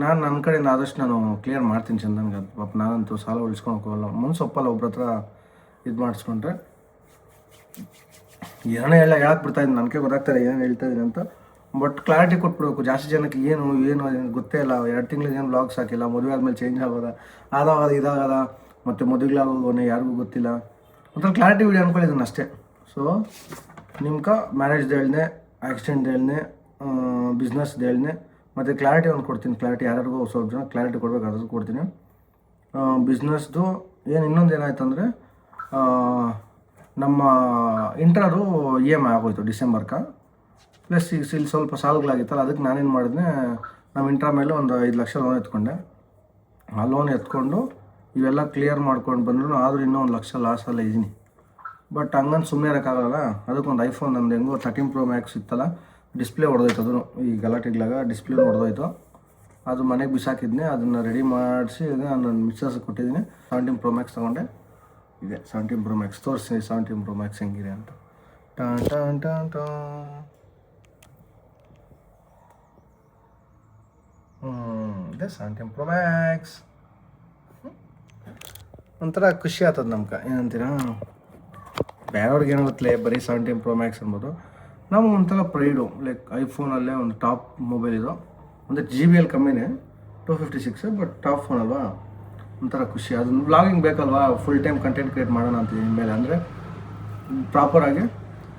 ನಾನು ನನ್ನ ಕಡೆಯಿಂದ ಆದಷ್ಟು ನಾನು ಕ್ಲಿಯರ್ ಮಾಡ್ತೀನಿ ಚಂದನ್ಗೆ. ಅದು ಪಾಪ ನಾನಂತೂ ಸಾಲ ಉಳಿಸ್ಕೊಂಡು ಹೋಗಲ್ಲ, ಮನ್ಸು ಒಪ್ಪಲ್ಲ ಒಬ್ರ ಹತ್ರ ಇದು ಮಾಡಿಸ್ಕೊಂಡ್ರೆ. ಏನೋ ಎಲ್ಲ ಹೇಳಕ್ಕೆ ಬಿಡ್ತಾಯಿದ್ದೀನಿ, ನನಗೆ ಗೊತ್ತಾಗ್ತಾರೆ ಏನು ಹೇಳ್ತಾ ಇದ್ದೀನಿ ಅಂತ. ಬಟ್ ಕ್ಲಾರಿಟಿ ಕೊಟ್ಬಿಡ್ಬೇಕು. ಜಾಸ್ತಿ ಜನಕ್ಕೆ ಏನು ಗೊತ್ತೇ ಇಲ್ಲ. 2 ತಿಂಗಳಿಗೆ ಏನು ಬ್ಲಾಗ್ಸ್ ಹಾಕಿಲ್ಲ, ಮದುವೆ ಆದಮೇಲೆ ಚೇಂಜ್ ಆಗೋದ, ಅದಾಗದ ಇದಾಗದ, ಮತ್ತು ಮದುವೆಗಳಾಗೋನೆ ಯಾರಿಗೂ ಗೊತ್ತಿಲ್ಲ. ಒಂಥರ ಕ್ಲಾರಿಟಿ ವಿಡಿಯೋ ಅಂದ್ಕೊಂಡಿದ್ದೀನಿ ಅಷ್ಟೇ. ಸೊ ನಿಮ್ಗೆ ಮ್ಯಾರೇಜ್ದು ಹೇಳಿದೆ, ಆಕ್ಸಿಡೆಂಟ್ ಹೇಳಿದೆ, ಬಿಸ್ನೆಸ್ದು ಹೇಳಿದೆ, ಮತ್ತು ಕ್ಲಾರಿಟಿ ಒಂದು ಕೊಡ್ತೀನಿ. ಕ್ಲಾರಿಟಿ ಯಾರಿಗೂ ಸ್ವಲ್ಪ ಜನ ಕ್ಲಾರಿಟಿ ಕೊಡಬೇಕು, ಅದ್ರದ್ದು ಕೊಡ್ತೀನಿ. ಬಿಸ್ನೆಸ್ದು ಇನ್ನೊಂದು ಏನಾಯ್ತು ಅಂದರೆ, ನಮ್ಮ ಇಂಟ್ರದು EMI ಆಗೋಯ್ತು ಡಿಸೆಂಬರ್ಗೆ. ಪ್ಲಸ್ ಈಗ ಇಲ್ಲಿ ಸ್ವಲ್ಪ ಸಾಲಗಳಾಗಿತ್ತಲ್ಲ, ಅದಕ್ಕೆ ನಾನೇನು ಮಾಡಿದ್ನೆ, ನಮ್ಮ ಇಂಟ್ರಾ ಮೇಲೆ ಒಂದು 5 ಲಕ್ಷ ಲೋನ್ ಎತ್ಕೊಂಡೆ. ಆ ಲೋನ್ ಎತ್ಕೊಂಡು ಇವೆಲ್ಲ ಕ್ಲಿಯರ್ ಮಾಡ್ಕೊಂಡು ಬಂದ್ರು, ಆದರೂ ಇನ್ನೂ 1 ಲಕ್ಷ ಲಾಸಲ್ಲೇ ಇದ್ದೀನಿ. ಬಟ್ ಹಂಗಂತ ಸುಮ್ಮನೆ ಇರೋಕ್ಕಾಗಲ್ಲ. ಅದಕ್ಕೊಂದು ಐಫೋನ್ ನಂದು ಹೆಂಗೋ 13 Pro Max ಇತ್ತಲ್ಲ, ಡಿಸ್ಪ್ಲೇ ಹೊಡೆದೋಯ್ತು. ಅದನ್ನು ಈ ಗಲಾಟೆಗ್ಲಾಗ ಡಿಸ್ಪ್ಲೇ ಹೊಡೆದೋಯ್ತು. ಅದು ಮನೆಗೆ ಬಿಸಾಕಿದ್ನಿ. ಅದನ್ನು ರೆಡಿ ಮಾಡಿಸಿ ನಾನು ಮಿಕ್ಸರ್ಸ್ ಕೊಟ್ಟಿದ್ದೀನಿ. 17 Pro Max ತೊಗೊಂಡೆ. ಇದೆ 17 Pro Max. ತೋರಿಸಿ 17 Pro Max ಹೆಂಗಿದೆ ಅಂತ. ಟಾನ್ ಟಾನ್ ಟಾನ್ ಟಾನ್. ಇದೆ 17 Pro Max. ಒಂಥರ ಖುಷಿ ಆಗ್ತದೆ ನಮ್ಗೆ. ಏನಂತೀರಾ, ಬೇರೆಯವ್ರಿಗೆ ಏನಾಗುತ್ತೆ ಬರೀ 17 Pro Max ಅನ್ಬೋದು. ನಮ್ಗೆ ಒಂಥರ ಪ್ರೈಡು. ಲೈಕ್ ಐಫೋನಲ್ಲೇ ಒಂದು ಟಾಪ್ ಮೊಬೈಲ್ ಇದು. ಒಂದು JBL ಕಮ್ಮಿನೇ, 256, ಬಟ್ ಟಾಪ್ ಫೋನ್ ಅಲ್ವಾ, ಒಂಥರ ಖುಷಿ. ಅದನ್ನು ವ್ಲಾಗಿಂಗ್ ಬೇಕಲ್ವಾ, ಫುಲ್ ಟೈಮ್ ಕಂಟೆಂಟ್ ಕ್ರಿಯೇಟ್ ಮಾಡೋಣ ಅಂತಿದ್ದೀನಿ ಮೇಲೆ. ಅಂದರೆ ಪ್ರಾಪರಾಗಿ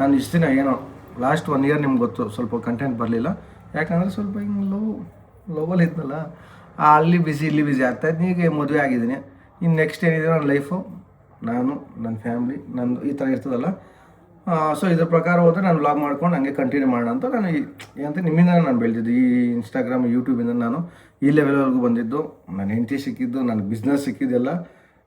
ನಾನು ಇಷ್ಟು ದಿನ ಏನೋ ಲಾಸ್ಟ್ 1 ಇಯರ್ ನಿಮ್ಗೆ ಗೊತ್ತು ಸ್ವಲ್ಪ ಕಂಟೆಂಟ್ ಬರಲಿಲ್ಲ. ಯಾಕಂದರೆ ಸ್ವಲ್ಪ ಹಿಂಗೆ ಲೋವಲ್ಲಿ ಇದ್ನಲ್ಲ, ಅಲ್ಲಿ ಬಿಸಿ ಇಲ್ಲಿ ಬಿಸಿ ಆಗ್ತಾಯಿದ್ದು. ಈಗ ಮದುವೆ ಆಗಿದ್ದೀನಿ. ಇನ್ನು ನೆಕ್ಸ್ಟ್ ಏನಿದೆ ನನ್ನ ಲೈಫು, ನಾನು ನನ್ನ ಫ್ಯಾಮ್ಲಿ ನಂದು ಈ ಥರ ಇರ್ತದಲ್ಲ. ಸೊ ಇದ್ರ ಪ್ರಕಾರ ಹೋದರೆ ನಾನು ವ್ಲಾಗ್ ಮಾಡ್ಕೊಂಡು ಹಂಗೆ ಕಂಟಿನ್ಯೂ ಮಾಡೋಣ ಅಂತ ನಾನು ಏನಂತ ನಿಮ್ಮಿಂದ ನಾನು ಬೆಳೆದಿದ್ದು. ಈ ಇನ್ಸ್ಟಾಗ್ರಾಮ್ ಯೂಟ್ಯೂಬಿಂದ ನಾನು ಈ ಲೆವೆಲ್ವರೆಗೂ ಬಂದಿದ್ದು. ನನ್ನ ಹೆಂಡತಿ ಸಿಕ್ಕಿದ್ದು, ನನ್ನ ಬಿಸ್ನೆಸ್ ಸಿಕ್ಕಿದ್ದೆಲ್ಲ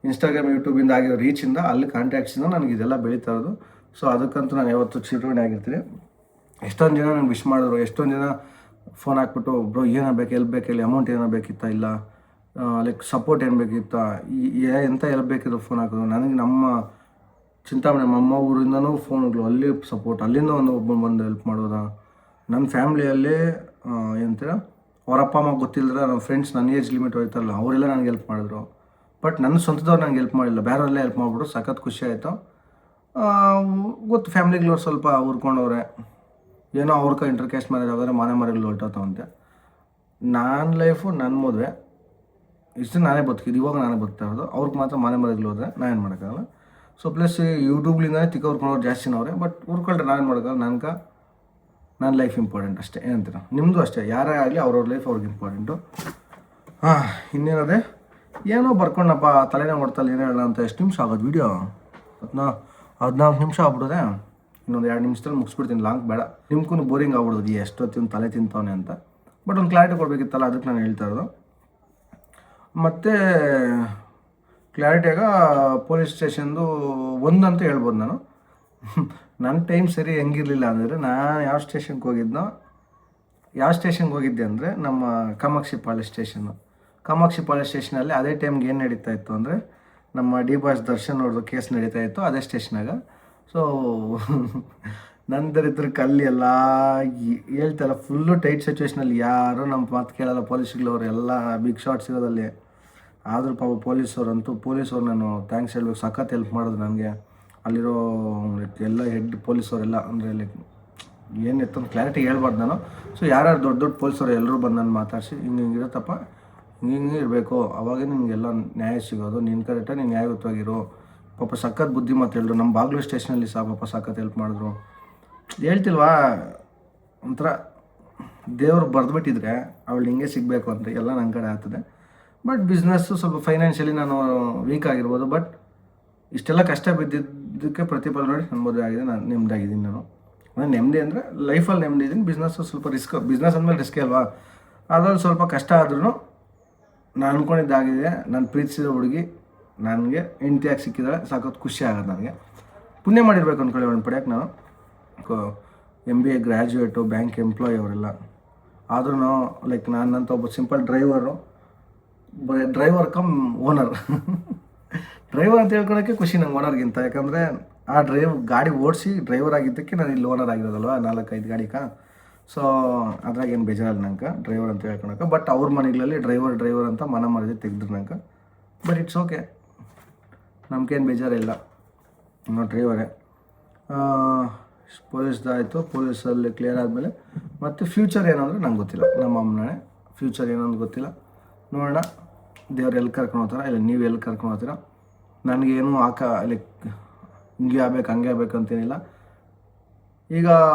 ಇನ್ಸ್ಟಾಗ್ರಾಮ್ ಯೂಟ್ಯೂಬಿಂದ ಆಗಿರೋ ರೀಚಿಂದ, ಅಲ್ಲಿ ಕಾಂಟ್ಯಾಕ್ಟ್ಸಿಂದ ನನಗೆ ಇದೆಲ್ಲ ಬೆಳೀತಾ ಇರೋದು. ಸೊ ಅದಕ್ಕಂತೂ ನಾನು ಯಾವತ್ತೂ ಚಿರಋಣಿ ಆಗಿರ್ತೀನಿ. ಎಷ್ಟೊಂದು ಜನ ನನಗೆ ವಿಶ್ ಮಾಡಿದ್ರು, ಎಷ್ಟೊಂದು ಜನ ಫೋನ್ ಹಾಕ್ಬಿಟ್ಟು ಬ್ರೋ ಏನೋ ಬೇಕು, ಎಲ್ಲಿ ಬೇಕು, ಎಲ್ಲಿ ಅಮೌಂಟ್ ಏನೋ ಬೇಕಿತ್ತಾ, ಇಲ್ಲ ಲೈಕ್ ಸಪೋರ್ಟ್ ಏನು ಬೇಕಿತ್ತಾ, ಎಂಥ ಎಲ್ಲಿ ಬೇಕಿದ್ರು ಫೋನ್ ಹಾಕೋದು. ನನಗೆ ನಮ್ಮ ಚಿಂತಾಮಣಿ ನಮ್ಮ ಊರಿಂದನೂ ಫೋನ್ಗಳು, ಅಲ್ಲಿ ಸಪೋರ್ಟ್, ಅಲ್ಲಿಂದ ಒಬ್ಬ ಬಂದು ಹೆಲ್ಪ್ ಮಾಡೋದ. ನನ್ನ ಫ್ಯಾಮ್ಲಿಯಲ್ಲಿ ಏನಂತೀರ, ಅವ್ರ ಅಪ್ಪ ಅಮ್ಮ ಗೊತ್ತಿಲ್ಲದ್ರೆ ನಮ್ಮ ಫ್ರೆಂಡ್ಸ್ ನನ್ನ ಏಜ್ ಲಿಮಿಟ್ ಹೋಯ್ತಾರಲ್ಲ, ಅವರೆಲ್ಲ ನನಗೆ ಹೆಲ್ಪ್ ಮಾಡಿದ್ರು. ಬಟ್ ನನ್ನ ಸ್ವಂತದವ್ರು ನನಗೆ ಹೆಲ್ಪ್ ಮಾಡಿಲ್ಲ, ಬೇರೆಯವರೆಲ್ಲ ಹೆಲ್ಪ್ ಮಾಡಿಬಿಟ್ಟು ಸಖತ್ ಖುಷಿ ಆಯಿತು. ಗೊತ್ತು ಫ್ಯಾಮ್ಲಿಗಳವ್ರು ಸ್ವಲ್ಪ ಉರ್ಕೊಂಡವ್ರೆ, ಏನೋ ಅವ್ರ ಇಂಟರ್ಕ್ಯಾಸ್ಟ್ ಮ್ಯಾರೇಜ್ ಆಗೋದ್ರೆ ಮನೆ ಮರಿಗಳು ಹೊರಟೋತವಂತೆ. ನನ್ನ ಲೈಫು ನನ್ನ ಮದುವೆ ಇಷ್ಟು ನಾನೇ ಬದುಕಿದ್ದು, ಇವಾಗ ನಾನೇ ಬದುಕ್ತಾ ಇರೋದು. ಅವ್ರಿಗೆ ಮಾತ್ರ ಮನೆ ಮರಿಗಳು ಹೋದರೆ ನಾನೇನು ಮಾಡೋಕ್ಕಾಗಲ್ಲ. ಸೊ ಪ್ಲಸ್ ಯೂಟ್ಯೂಬ್ಲಿಂದನೇ ತಿಕ್ಕ ಉರ್ಕೊಂಡವ್ರು ಜಾಸ್ತಿನವ್ರೆ. ಬಟ್ ಉರ್ಕೊಂಡ್ರೆ ನಾವೇನು ಮಾಡೋಕ್ಕಾಗಲ್ಲ. ನನಗೆ ನನ್ನ ಲೈಫ್ ಇಂಪಾರ್ಟೆಂಟ್ ಅಷ್ಟೇ. ಏನಂತೀರ, ನಿಮ್ಮದು ಅಷ್ಟೇ, ಯಾರೇ ಆಗಲಿ ಅವ್ರವ್ರ ಲೈಫ್ ಅವ್ರಿಗೆ ಇಂಪಾರ್ಟೆಂಟು. ಇನ್ನೇನದೆ ಏನೋ ಬರ್ಕೊಂಡಪ್ಪ ತಲೆನೇ ಓಡ್ತಲ್ಲ ಏನೋ ಹೇಳೋಣ ಅಂತ. ಎಷ್ಟು ನಿಮಿಷ ಆಗೋದು ವೀಡಿಯೋ? 14 ನಿಮಿಷ ಆಗ್ಬಿಡೋದೆ. ಇನ್ನೊಂದು 2 ನಿಮಿಷದಲ್ಲಿ ಮುಗಿಸ್ಬಿಡ್ತೀನಿ, ಲಾಂಗ್ ಬೇಡ. ನಿಮ್ಗೂ ಬೋರಿಂಗ್ ಆಗ್ಬಿಡೋದು ಎಷ್ಟೊತ್ತಿನ ತಲೆ ತಿಂತವನೆ ಅಂತ. ಬಟ್ ಒಂದು ಕ್ಲಾರಿಟಿ ಕೊಡಬೇಕಿತ್ತಲ್ಲ, ಅದಕ್ಕೆ ನಾನು ಹೇಳ್ತಾ ಇರೋದು. ಮತ್ತು ಕ್ಲಾರಿಟಿಯಾಗ ಪೊಲೀಸ್ ಸ್ಟೇಷನ್ದು ಒಂದಂತೂ ಹೇಳ್ಬೋದು. ನನ್ನ ಟೈಮ್ ಸರಿ ಹೆಂಗಿರಲಿಲ್ಲ ಅಂದರೆ, ನಾನು ಯಾವ ಸ್ಟೇಷನ್ಗೆ ಹೋಗಿದ್ದೆ ಅಂದರೆ ನಮ್ಮ ಕಾಮಾಕ್ಷಿ ಪಾಳ್ಯ ಸ್ಟೇಷನ್ನು. ಕಾಮಾಕ್ಷಿ ಪಾಳ್ಯ ಸ್ಟೇಷನಲ್ಲಿ ಅದೇ ಟೈಮ್ಗೆ ಏನು ನಡೀತಾ ಇತ್ತು ಅಂದರೆ, ನಮ್ಮ ಡಿ ಬಾಸ್ ದರ್ಶನ್ ಅವ್ರದ್ದು ಕೇಸ್ ನಡೀತಾ ಇತ್ತು ಅದೇ ಸ್ಟೇಷನಾಗ. ಸೊ ನಂದರಿದ್ರಕ್ಕೆ ಅಲ್ಲಿ ಎಲ್ಲ ಹೇಳ್ತಲ್ಲ, ಫುಲ್ಲು ಟೈಟ್ ಸಿಚುವೇಷನಲ್ಲಿ, ಯಾರು ನಮ್ಮ ಮಾತು ಕೇಳಲ್ಲ ಪೊಲೀಸ್ಗಳವ್ರು, ಎಲ್ಲ ಬಿಗ್ ಶಾಟ್ಸ್ ಇರೋದಲ್ಲಿ. ಆದರೂ ಪಾಪ ಪೊಲೀಸವ್ರು ನಾನು ಥ್ಯಾಂಕ್ಸ್ ಹೇಳ್ಬೇಕು, ಸಖತ್ ಹೆಲ್ಪ್ ಮಾಡಿದ್ರು ನನಗೆ. ಅಲ್ಲಿರೋ ಎಲ್ಲ ಹೆಡ್ ಪೊಲೀಸವರೆಲ್ಲ, ಅಂದರೆ ಲೈಕ್ ಏನು ಎತ್ತೊಂದು ಕ್ಲಾರಿಟಿ ಹೇಳ್ಬಾರ್ದು ನಾನು. ಸೊ ಯಾರ್ಯಾರು ದೊಡ್ಡ ಪೊಲೀಸರು ಎಲ್ಲರೂ ಬಂದು ನಾನು ಮಾತಾಡಿಸಿ, ಹಿಂಗಿರುತ್ತಪ್ಪ, ಹಿಂಗೆ ಇರಬೇಕು, ಅವಾಗೇ ನಿಮಗೆಲ್ಲ ನ್ಯಾಯ ಸಿಗೋದು, ನೀನು ಕರೆಕ್ಟಾಗಿ ನೀನು ನ್ಯಾಯಯುತವಾಗಿರು. ಪಾಪ ಸಖತ್ ಬುದ್ಧಿ ಮಾತು ಹೇಳಿದ್ರು. ನಮ್ಮ ಬಾಗ್ಲು ಸ್ಟೇಷನಲ್ಲಿ ಪಾಪ ಸಖತ್ ಹೆಲ್ಪ್ ಮಾಡಿದ್ರು. ಹೇಳ್ತಿಲ್ವಾ, ಒಂಥರ ದೇವ್ರು ಬರೆದ್ಬಿಟ್ಟಿದ್ರೆ ಅವಳು ಹಿಂಗೆ ಸಿಗಬೇಕು ಅಂತ ಎಲ್ಲ ನನ್ನ ಕಡೆ ಆಗ್ತದೆ. ಬಟ್ ಬಿಸ್ನೆಸ್ಸು ಸ್ವಲ್ಪ ಫೈನಾನ್ಷಿಯಲಿ ನಾನು ವೀಕ್ ಆಗಿರ್ಬೋದು. ಬಟ್ ಇಷ್ಟೆಲ್ಲ ಕಷ್ಟ ಬಿದ್ದಿದ್ದಕ್ಕೆ ಪ್ರತಿಫಲ ನೋಡಿ ನನ್ನ ಮದುವೆ ಆಗಿದೆ, ನಾನು ನೆಮ್ಮದಿಯಾಗಿದ್ದೀನಿ. ನಾನು ನೆಮ್ಮದಿ ಅಂದರೆ ಲೈಫಲ್ಲಿ ನೆಮ್ಮದಿ ಇದ್ದೀನಿ. ಬಿಸ್ನೆಸ್ಸು ಸ್ವಲ್ಪ ರಿಸ್ಕ್, ಬಿಸ್ನೆಸ್ ಅಂದಮೇಲೆ ರಿಸ್ಕೇ ಅಲ್ವಾ. ಅದ್ರಲ್ಲಿ ಸ್ವಲ್ಪ ಕಷ್ಟ ಆದ್ರೂ ನಾನು ಅಂದ್ಕೊಂಡಿದ್ದಾಗಿದೆ. ನಾನು ಪ್ರೀತಿಸಿದ ಹುಡುಗಿ ನನಗೆ ಹೆಂಡ್ತಿಯಾಗಿ ಸಿಕ್ಕಿದರೆ ಸಾಕೋದು ಖುಷಿ ಆಗೋದು. ನನಗೆ ಪುಣ್ಯ ಮಾಡಿರ್ಬೇಕು ಅಂದ್ಕೊಳ್ಳಿ ಅವ್ರನ್ನ ಪಡೆಯೋಕೆ. ನಾವು MBA ಗ್ರ್ಯಾಜುಯೇಟು, ಬ್ಯಾಂಕ್ ಎಂಪ್ಲಾಯಿ ಅವರೆಲ್ಲ. ಆದ್ರೂ ಲೈಕ್ ನಾನಂತ ಒಬ್ಬ simple driver, driver come owner. Driver ಅಂತ ಹೇಳ್ಕೊಳಕ್ಕೆ ಖುಷಿ ನಂಗೆ ಓನರ್ಗಿಂತ. ಯಾಕಂದರೆ ಆ ಗಾಡಿ ಓಡಿಸಿ ಡ್ರೈವರ್ ಆಗಿದ್ದಕ್ಕೆ ನಾನು ಇಲ್ಲಿ ಓನರ್ ಆಗಿರೋದಲ್ವ 4-5 ಗಾಡಿಕ. ಸೊ ಅದ್ರಾಗೇನು ಬೇಜಾರಲ್ಲ ನಂಗೆ ಡ್ರೈವರ್ ಅಂತ ಹೇಳ್ಕೊಳಕ್ಕೆ. ಬಟ್ ಅವ್ರ ಮನೆಗಳಲ್ಲಿ ಡ್ರೈವರ್ ಅಂತ ಮನ ಮರದಿ ತೆಗೆದ್ರು ನಂಗೆ. ಬಟ್ ಇಟ್ಸ್ ಓಕೆ, ನಮ್ಗೇನು ಬೇಜಾರಿಲ್ಲ. ನಾವು ಡ್ರೈವರೇ. ಪೊಲೀಸ್ದಾಯಿತು, ಪೊಲೀಸಲ್ಲಿ ಕ್ಲಿಯರ್ ಆದಮೇಲೆ ಮತ್ತು ಫ್ಯೂಚರ್ ಏನು ಅಂದರೆ ನಂಗೆ ಗೊತ್ತಿಲ್ಲ. ನಮ್ಮ ಅಮ್ಮನೇ ಫ್ಯೂಚರ್ ಏನಂದು ಗೊತ್ತಿಲ್ಲ. ನೋಡೋಣ, ದೇವ್ರು ಎಲ್ಲಿ ಕರ್ಕೊಂಡು ಹೋಗ್ತಾರ, ಇಲ್ಲ ನೀವು ಎಲ್ಲಿ ಕರ್ಕೊಂಡು ಹೋಗ್ತೀರ. ನನಗೇನು ಲೈಕ್ ಹಿಂಗೆ ಆಗ್ಬೇಕು ಹಂಗೆ ಆಗ್ಬೇಕು ಅಂತೇನಿಲ್ಲ. ಈಗ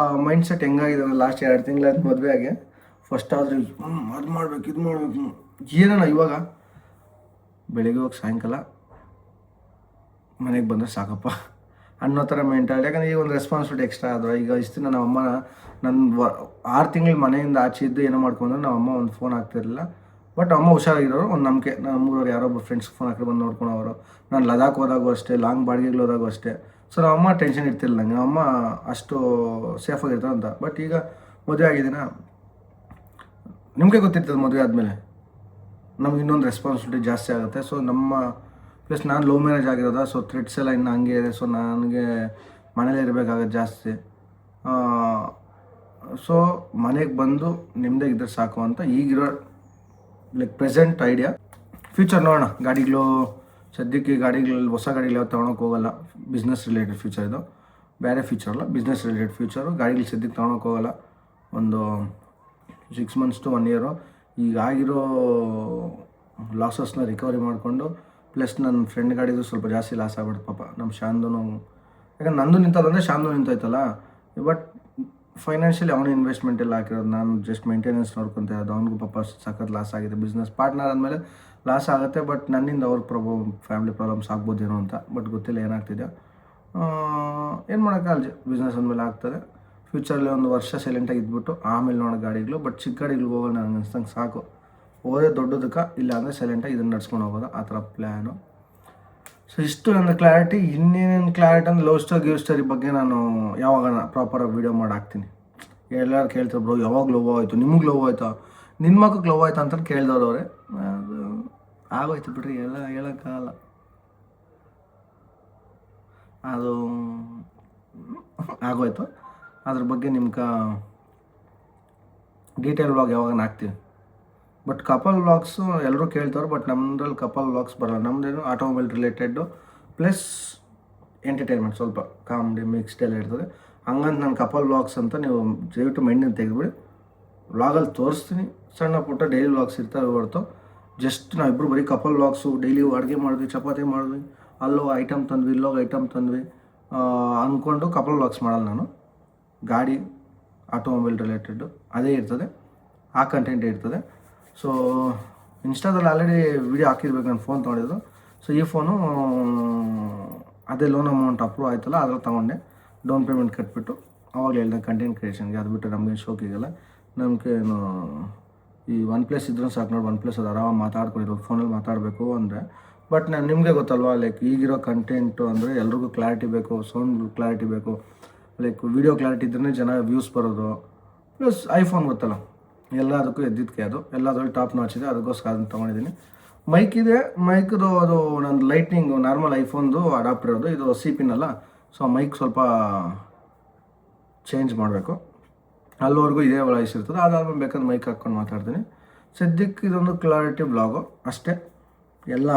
ಮೈಂಡ್ಸೆಟ್ ಹೆಂಗಾಗಿದೆ ಅಂದರೆ ಲಾಸ್ಟ್ 2 ತಿಂಗಳಾದ ಮದುವೆ ಆಗಿ ಫಸ್ಟ್ ಆದರೆ ಅದು ಮಾಡ್ಬೇಕು ಇದು ಮಾಡಬೇಕು ಏನಣ್ಣ. ಇವಾಗ ಬೆಳಿಗ್ಗೆ ಹೋಗಿ ಸಾಯಂಕಾಲ ಮನೆಗೆ ಬಂದರೆ ಸಾಕಪ್ಪ ಅನ್ನೋ ಥರ ಮೆಂಟಾಲಿಟಿ. ಯಾಕಂದರೆ ಈಗ ಒಂದು ರೆಸ್ಪಾನ್ಸಿಬಿಲಿಟಿ ಎಕ್ಸ್ಟ್ರಾ ಆದ್ರೆ. ಈಗ ಇಷ್ಟು ದಿನ ನಮ್ಮಮ್ಮ ನನ್ನ 6 ತಿಂಗಳು ಮನೆಯಿಂದ ಆಚೆ ಇದ್ದು ಏನೋ ಮಾಡ್ಕೊಂಡ್ರೆ ನಮ್ಮಮ್ಮ ಒಂದು ಫೋನ್ ಆಗ್ತಿರಲಿಲ್ಲ. ಬಟ್ ಅಮ್ಮ ಹುಷಾರಾಗಿರೋರು, ಒಂದು ನಂಬಿಕೆ. ನಮ್ಮೂರವ್ರು ಯಾರೊಬ್ಬರು ಫ್ರೆಂಡ್ಸ್ ಫೋನ್ ಹಾಕಿ ಬಂದು ನೋಡ್ಕೊಳೋರು. ನಾನು ಲದಾಖ್ ಹೋದಾಗೂ ಅಷ್ಟೇ, ಲಾಂಗ್ ಬಾಡಿಗೆಗಳು ಹೋದಾಗೂ ಅಷ್ಟೇ. ಸೊ ನಮ್ಮಮ್ಮ ಟೆನ್ಷನ್ ಇರ್ತಿಲ್ಲ ನಂಗೆ, ನಮ್ಮಮ್ಮ ಅಷ್ಟು ಸೇಫಾಗಿರ್ತಾರೆ ಅಂತ. ಬಟ್ ಈಗ ಮದುವೆ ಆಗಿದ್ದೀನ, ನಿಮಗೆ ಗೊತ್ತಿರ್ತದೆ ಮದುವೆ ಆದಮೇಲೆ ನಮ್ಗೆ ಇನ್ನೊಂದು ರೆಸ್ಪಾನ್ಸಿಬಿಲಿಟಿ ಜಾಸ್ತಿ ಆಗುತ್ತೆ. ಸೊ ನಮ್ಮ ಪ್ಲಸ್ ನಾನು ಲವ್ ಮ್ಯಾರೇಜ್ ಆಗಿರೋದ. ಸೊ ಥ್ರೆಡ್ಸ್ ಎಲ್ಲ ಇನ್ನು ಹಂಗೆ ಇದೆ. ಸೊ ನನಗೆ ಮನೇಲೇ ಇರಬೇಕಾಗತ್ತೆ ಜಾಸ್ತಿ. ಸೊ ಮನೆಗೆ ಬಂದು ನಿಮ್ಮದೇ ಸಾಕು ಅಂತ ಈಗಿರೋ ಲೈಕ್ ಪ್ರೆಸೆಂಟ್ ಐಡಿಯಾ. ಫ್ಯೂಚರ್ ನೋಡೋಣ. ಗಾಡಿಗಳು ಸದ್ಯಕ್ಕೆ ಗಾಡಿಗಳಲ್ಲಿ ಹೊಸ ಗಾಡಿಗಳು ಯಾವ್ದು ತೊಗೊಳಕ್ಕೆ ಹೋಗಲ್ಲ. ಬಿಸ್ನೆಸ್ ರಿಲೇಟೆಡ್ ಫ್ಯೂಚರ್ ಇದು, ಬೇರೆ ಫ್ಯೂಚರ್ ಅಲ್ಲ, ಬಿಸ್ನೆಸ್ ರಿಲೇಟೆಡ್ ಫ್ಯೂಚರು. ಗಾಡಿಗಳು ಸದ್ಯಕ್ಕೆ ತೊಗೊಳಕ್ಕೆ ಹೋಗಲ್ಲ. ಒಂದು 6 ಮಂತ್ಸ್ to 1 year ಈಗ ಆಗಿರೋ ಲಾಸಸ್ನ ರಿಕವರಿ ಮಾಡಿಕೊಂಡು, ಪ್ಲಸ್ ನನ್ನ ಫ್ರೆಂಡ್ ಗಾಡಿದು ಸ್ವಲ್ಪ ಜಾಸ್ತಿ ಲಾಸ್ ಆಗ್ಬಿಡ್ತು ಪಾಪ. ನಮ್ಮ ಶಾಂದೂ, ಯಾಕಂದ್ರೆ ನಂದು ನಿಂತದಂದರೆ ಶಾಂದು ನಿಂತೈತಲ್ಲ. ಬಟ್ ಫೈನಾನ್ಷಿಯಲಿ ಅವನು ಇನ್ವೆಸ್ಟ್ಮೆಂಟ್ ಎಲ್ಲ ಹಾಕಿರೋದು, ನಾನು ಜಸ್ಟ್ ಮೇಂಟೆನೆನ್ಸ್ ನೋಡ್ಕೊತ ಇರೋದು. ಅವ್ನಿಗೂ ಪಾಪ ಸಖತ್ ಲಾಸ್ ಆಗಿದೆ. ಬಿಸ್ನೆಸ್ ಪಾರ್ಟ್ನರ್ ಆದಮೇಲೆ ಲಾಸ್ ಆಗುತ್ತೆ. ಬಟ್ ನನ್ನಿಂದ ಅವ್ರ ಫ್ಯಾಮಿಲಿ ಪ್ರಾಬ್ಲಮ್ಸ್ ಆಗ್ಬೋದೇನೋ ಅಂತ. ಬಟ್ ಗೊತ್ತಿಲ್ಲ ಏನಾಗ್ತಿದೆ. ಏನು ಮಾಡೋಕ್ಕಾಗಲ್ಲ, ಬಿಸ್ನೆಸ್ ಅಂದಮೇಲೆ ಆಗ್ತದೆ. ಫ್ಯೂಚರಲ್ಲಿ 1 ವರ್ಷ ಸೈಲೆಂಟಾಗಿ ಇದ್ಬಿಟ್ಟು ಆಮೇಲೆ ನೋಡೋ ಗಾಡಿಗಳು. ಬಟ್ ಚಿಕ್ಕ ಗಾಡಿಗಳು ಹೋಗೋಣ ನನಗೆ ಅನ್ಸ್ತಂಗೆ ಸಾಕು. ಹೋದರೆ ದೊಡ್ಡದಕ್ಕೆ, ಇಲ್ಲ ಅಂದರೆ ಸೈಲೆಂಟಾಗಿ ಇದನ್ನು ನಡ್ಸ್ಕೊಂಡು ಹೋಗೋದು, ಆ ಥರ ಪ್ಲ್ಯಾನು. ಸೊ ಇಷ್ಟು ನನ್ನ ಕ್ಲಾರಿಟಿ. ಇನ್ನೇನೇನು ಕ್ಲಾರಿಟಿ ಅಂದರೆ ಲವ್ ಸ್ಟೋರಿ ಬಗ್ಗೆ ನಾನು ಯಾವಾಗ ಪ್ರಾಪರಾಗಿ ವೀಡಿಯೋ ಮಾಡಿ ಹಾಕ್ತೀನಿ. ಎಲ್ಲರೂ ಕೇಳ್ತಾರೆ, ಬ್ರೋ ಯಾವಾಗ ಲವ್ ಆಯಿತು, ನಿಮಗೆ ಲವ್ ಆಯಿತಾ, ನಿನ್ನ ಮಕ್ಕಳಿಗೆ ಲವ್ ಆಯ್ತಾ ಅಂತ ಕೇಳ್ದವ್ರವ್ರೆ. ಅದು ಆಗೋಯ್ತು ಬಿಡ್ರಿ, ಎಲ್ಲ ಹೇಳೋಕ್ಕಾಗಲ್ಲ. ಅದು ಆಗೋಯ್ತು. ಅದ್ರ ಬಗ್ಗೆ ನಿಮ್ಗೆ ಡೀಟೇಲ್ ವ್ಲಾಗ್ ಯಾವಾಗ ಹಾಕ್ತೀವಿ. ಬಟ್ ಕಪಲ್ ವ್ಲಾಗ್ಸು ಎಲ್ಲರೂ ಕೇಳ್ತಾರೆ. ಬಟ್ ನಮ್ಮದ್ರಲ್ಲಿ ಕಪಲ್ ವ್ಲಾಗ್ಸ್ ಬರೋಲ್ಲ. ನಮ್ಮದೇನು ಆಟೋಮೊಬೈಲ್ ರಿಲೇಟೆಡ್ಡು ಪ್ಲಸ್ ಎಂಟರ್ಟೈನ್ಮೆಂಟ್, ಸ್ವಲ್ಪ ಕಾಮಿಡಿ ಮಿಕ್ಸ್ಡ್ ಎಲ್ಲ ಇರ್ತದೆ. ಹಂಗಂತ ನಾನು ಕಪಲ್ ವ್ಲಾಗ್ಸ್ ಅಂತ ನೀವು ದಯವಿಟ್ಟು ಮೈಂಡಿಂದ ತೆಗೆದುಬಿಡಿ. ವ್ಲಾಗಲ್ಲಿ ತೋರಿಸ್ತೀನಿ, ಸಣ್ಣ ಪುಟ್ಟ ಡೈಲಿ ವ್ಲಾಗ್ಸ್ ಇರ್ತವೆ ಹೊರತು ಜಸ್ಟ್ ನಾವಿಬ್ಬರು ಬರೀ ಕಪಲ್ ವ್ಲಾಗ್ಸು ಡೈಲಿ ಅಡುಗೆ ಮಾಡಿದ್ವಿ, ಚಪಾತಿ ಮಾಡಿದ್ವಿ, ಅಲ್ಲೋಗಿ ಐಟಮ್ ತಂದ್ವಿ, ಇಲ್ಲೋಗಿ ಐಟಮ್ ತಂದ್ವಿ ಅಂದ್ಕೊಂಡು ಕಪಲ್ ವ್ಲಾಗ್ಸ್ ಮಾಡಲ್ಲ ನಾನು. ಗಾಡಿ ಆಟೋಮೊಬೈಲ್ ರಿಲೇಟೆಡ್ಡು ಅದೇ ಇರ್ತದೆ, ಆ ಕಂಟೆಂಟೇ ಇರ್ತದೆ. ಸೊ ಇನ್ಸ್ಟಾದಲ್ಲಿ ಆಲ್ರೆಡಿ ವಿಡಿಯೋ ಹಾಕಿರ್ಬೇಕು, ನಾನು ಫೋನ್ ತೊಗೊಂಡಿದ್ದು. ಸೊ ಈ ಫೋನು ಅದೇ ಲೋನ್ ಅಮೌಂಟ್ ಅಪ್ರೂವ್ ಆಯ್ತಲ್ಲ, ಅದ್ರಲ್ಲಿ ತೊಗೊಂಡೆ. ಡೌನ್ ಪೇಮೆಂಟ್ ಕಟ್ಬಿಟ್ಟು ಆವಾಗಲೇ ಹೇಳಿದೆ ಕಂಟೆಂಟ್ ಕ್ರಿಯೇಷನ್ಗೆ. ಅದು ಬಿಟ್ಟು ನಮಗೇನು ಶೋಕಿಗಲ್ಲ. ನಮಗೇನು ಈ OnePlus ಇದ್ರೂ ಸಾಕು ನೋಡಿ. OnePlus ಅದು ಆರಾಮಾಗಿ ಮಾತಾಡ್ಕೊಂಡಿರೋದು, ಫೋನಲ್ಲಿ ಮಾತಾಡಬೇಕು ಅಂದರೆ. ಬಟ್ ನಾನು ನಿಮಗೆ ಗೊತ್ತಲ್ವಾ, ಲೈಕ್ ಈಗಿರೋ ಕಂಟೆಂಟು ಅಂದರೆ ಎಲ್ರಿಗೂ ಕ್ಲಾರಿಟಿ ಬೇಕು, ಸೌಂಡ್ ಕ್ಲಾರಿಟಿ ಬೇಕು, ಲೈಕ್ ವಿಡಿಯೋ ಕ್ಲಾರಿಟಿ ಇದ್ರೇ ಜನ ವ್ಯೂಸ್ ಬರೋದು. ಪ್ಲಸ್ ಐಫೋನ್ ಗೊತ್ತಲ್ಲ, ಎಲ್ಲದಕ್ಕೂ ಎದ್ದಿದ್ದಕ್ಕೆ ಅದು ಎಲ್ಲದರಲ್ಲಿ ಟಾಪ್ ನಾಚ್ ಇದೆ. ಅದಕ್ಕೋಸ್ಕರ ಅದನ್ನು ತೊಗೊಂಡಿದ್ದೀನಿ. ಮೈಕ್ ಇದೆ, ಮೈಕ್ದು ಅದು ನಂದು ಲೈಟ್ನಿಂಗ್ ನಾರ್ಮಲ್ ಐಫೋನ್ದು ಅಡಾಪ್ಟರ್ ಇರೋದು, ಇದು C-ಪಿನ್ ಅಲ್ಲ. ಸೊ ಮೈಕ್ ಸ್ವಲ್ಪ ಚೇಂಜ್ ಮಾಡಬೇಕು. ಅಲ್ಲಿವರೆಗೂ ಇದೇ ವಾಯ್ಸ್ ಇರ್ತದೆ. ಅದಾದ್ಮೇಲೆ ಬೇಕಾದ್ರೆ ಮೈಕ್ ಹಾಕ್ಕೊಂಡು ಮಾತಾಡ್ತೀನಿ. ಸದ್ಯಕ್ಕೆ ಇದೊಂದು ಕ್ಲಾರಿಟಿ ಬ್ಲಾಗು ಅಷ್ಟೇ. ಎಲ್ಲ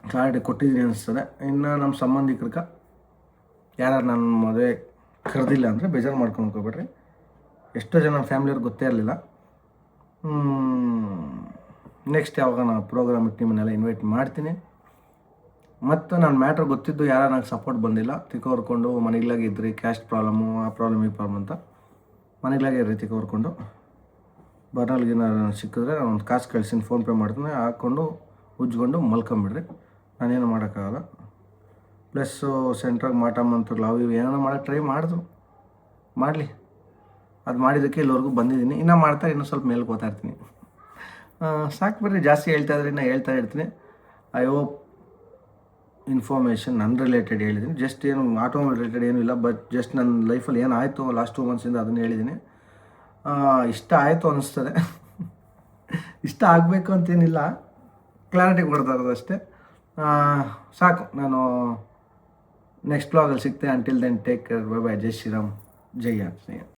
ಕ್ಲಾರಿಟಿ ಕೊಟ್ಟಿದ್ದೀನಿ ಅನಿಸ್ತದೆ. ಇನ್ನು ನಮ್ಮ ಸಂಬಂಧಿಕರಿಗೆ ಯಾರು ನನ್ನ ಮದುವೆ ಕರೆದಿಲ್ಲ ಅಂದರೆ ಬೇಜಾರು ಮಾಡ್ಕೊಂಡು ಹೋಗ್ಬೇಡ್ರಿ. ಎಷ್ಟೋ ಜನ ಫ್ಯಾಮಿಲಿಯವ್ರಿಗೆ ಗೊತ್ತೇ ಇರಲಿಲ್ಲ. ನೆಕ್ಸ್ಟ್ ಯಾವಾಗ ನಾನು ಪ್ರೋಗ್ರಾಮ್ ಇಟ್ಟು ನಿಮ್ಮನ್ನೆಲ್ಲ ಇನ್ವೈಟ್ ಮಾಡ್ತೀನಿ. ಮತ್ತು ನನ್ನ ಮ್ಯಾಟ್ರ್ ಗೊತ್ತಿದ್ದು ಯಾರು ನಂಗೆ ಸಪೋರ್ಟ್ ಬಂದಿಲ್ಲ, ತಿಕ್ಕೋರ್ಕೊಂಡು ಮನೆಗಳಾಗೆ ಇದ್ರಿ, ಕ್ಯಾಸ್ಟ್ ಪ್ರಾಬ್ಲಮ್ಮು, ಆ ಪ್ರಾಬ್ಲಮ್ ಈ ಪ್ರಾಬ್ಲಮ್ ಅಂತ ಮನೆಗಳಾಗೆ ಇರ್ರಿ ತಿಕ್ಕೋರ್ಕೊಂಡು. ಬರ್ನಲ್ಗೇನಾರು ಸಿಕ್ಕಿದ್ರೆ ನಾನು ಒಂದು ಕಾಸು ಕಳ್ಸಿನಿ, ಫೋನ್ಪೇ ಮಾಡ್ತೀನಿ, ಹಾಕ್ಕೊಂಡು ಉಜ್ಕೊಂಡು ಮಲ್ಕೊಂಬಿಡ್ರಿ, ನಾನೇನು ಮಾಡೋಕ್ಕಾಗಲ್ಲ. ಪ್ಲಸ್ಸು ಸೆಂಟ್ರಾಗಿ ಮಾಟ ಮಂತ್ರಗಳು ಅವು ಇವು ಏನೋ ಮಾಡೋಕ್ಕೆ ಟ್ರೈ ಮಾಡಿದ್ರು, ಮಾಡಲಿ. ಅದು ಮಾಡಿದ್ದಕ್ಕೆ ಇಲ್ಲಿವರೆಗೂ ಬಂದಿದ್ದೀನಿ. ಇನ್ನೂ ಮಾಡ್ತಾರೆ, ಇನ್ನೂ ಸ್ವಲ್ಪ ಮೇಲೆ ಹೋಗ್ತಾ ಇರ್ತೀನಿ. ಸಾಕು ಬರ್ರಿ, ಜಾಸ್ತಿ ಹೇಳ್ತಾ ಇದ್ರೆ ಇನ್ನೂ ಹೇಳ್ತಾ ಇರ್ತೀನಿ. ಐ ಹೋಪ್ ಇನ್ಫಾರ್ಮೇಷನ್ ನನ್ನ ರಿಲೇಟೆಡ್ ಹೇಳಿದ್ದೀನಿ. ಜಸ್ಟ್ ಏನು ಆಟೋಮೊಬೈಲ್ ರಿಲೇಟೆಡ್ ಏನೂ ಇಲ್ಲ, ಬಟ್ ಜಸ್ಟ್ ನನ್ನ ಲೈಫಲ್ಲಿ ಏನಾಯಿತು ಲಾಸ್ಟ್ 2 ಮಂತ್ಸಿಂದ ಅದನ್ನು ಹೇಳಿದ್ದೀನಿ. ಇಷ್ಟ ಆಯಿತು ಅನ್ನಿಸ್ತದೆ. ಇಷ್ಟ ಆಗಬೇಕು ಅಂತೇನಿಲ್ಲ, ಕ್ಲಾರಿಟಿ ಕೊಡ್ತಾ ಇರೋದು ಅಷ್ಟೇ. ಸಾಕು, ನಾನು ನೆಕ್ಸ್ಟ್ ವ್ಲಾಗಲ್ಲಿ ಸಿಗ್ತೇನೆ. Until then take care, bye bye. ಜೈ ಶ್ರೀರಾಮ್, ಜೈ ಆಂಜನೇಯ.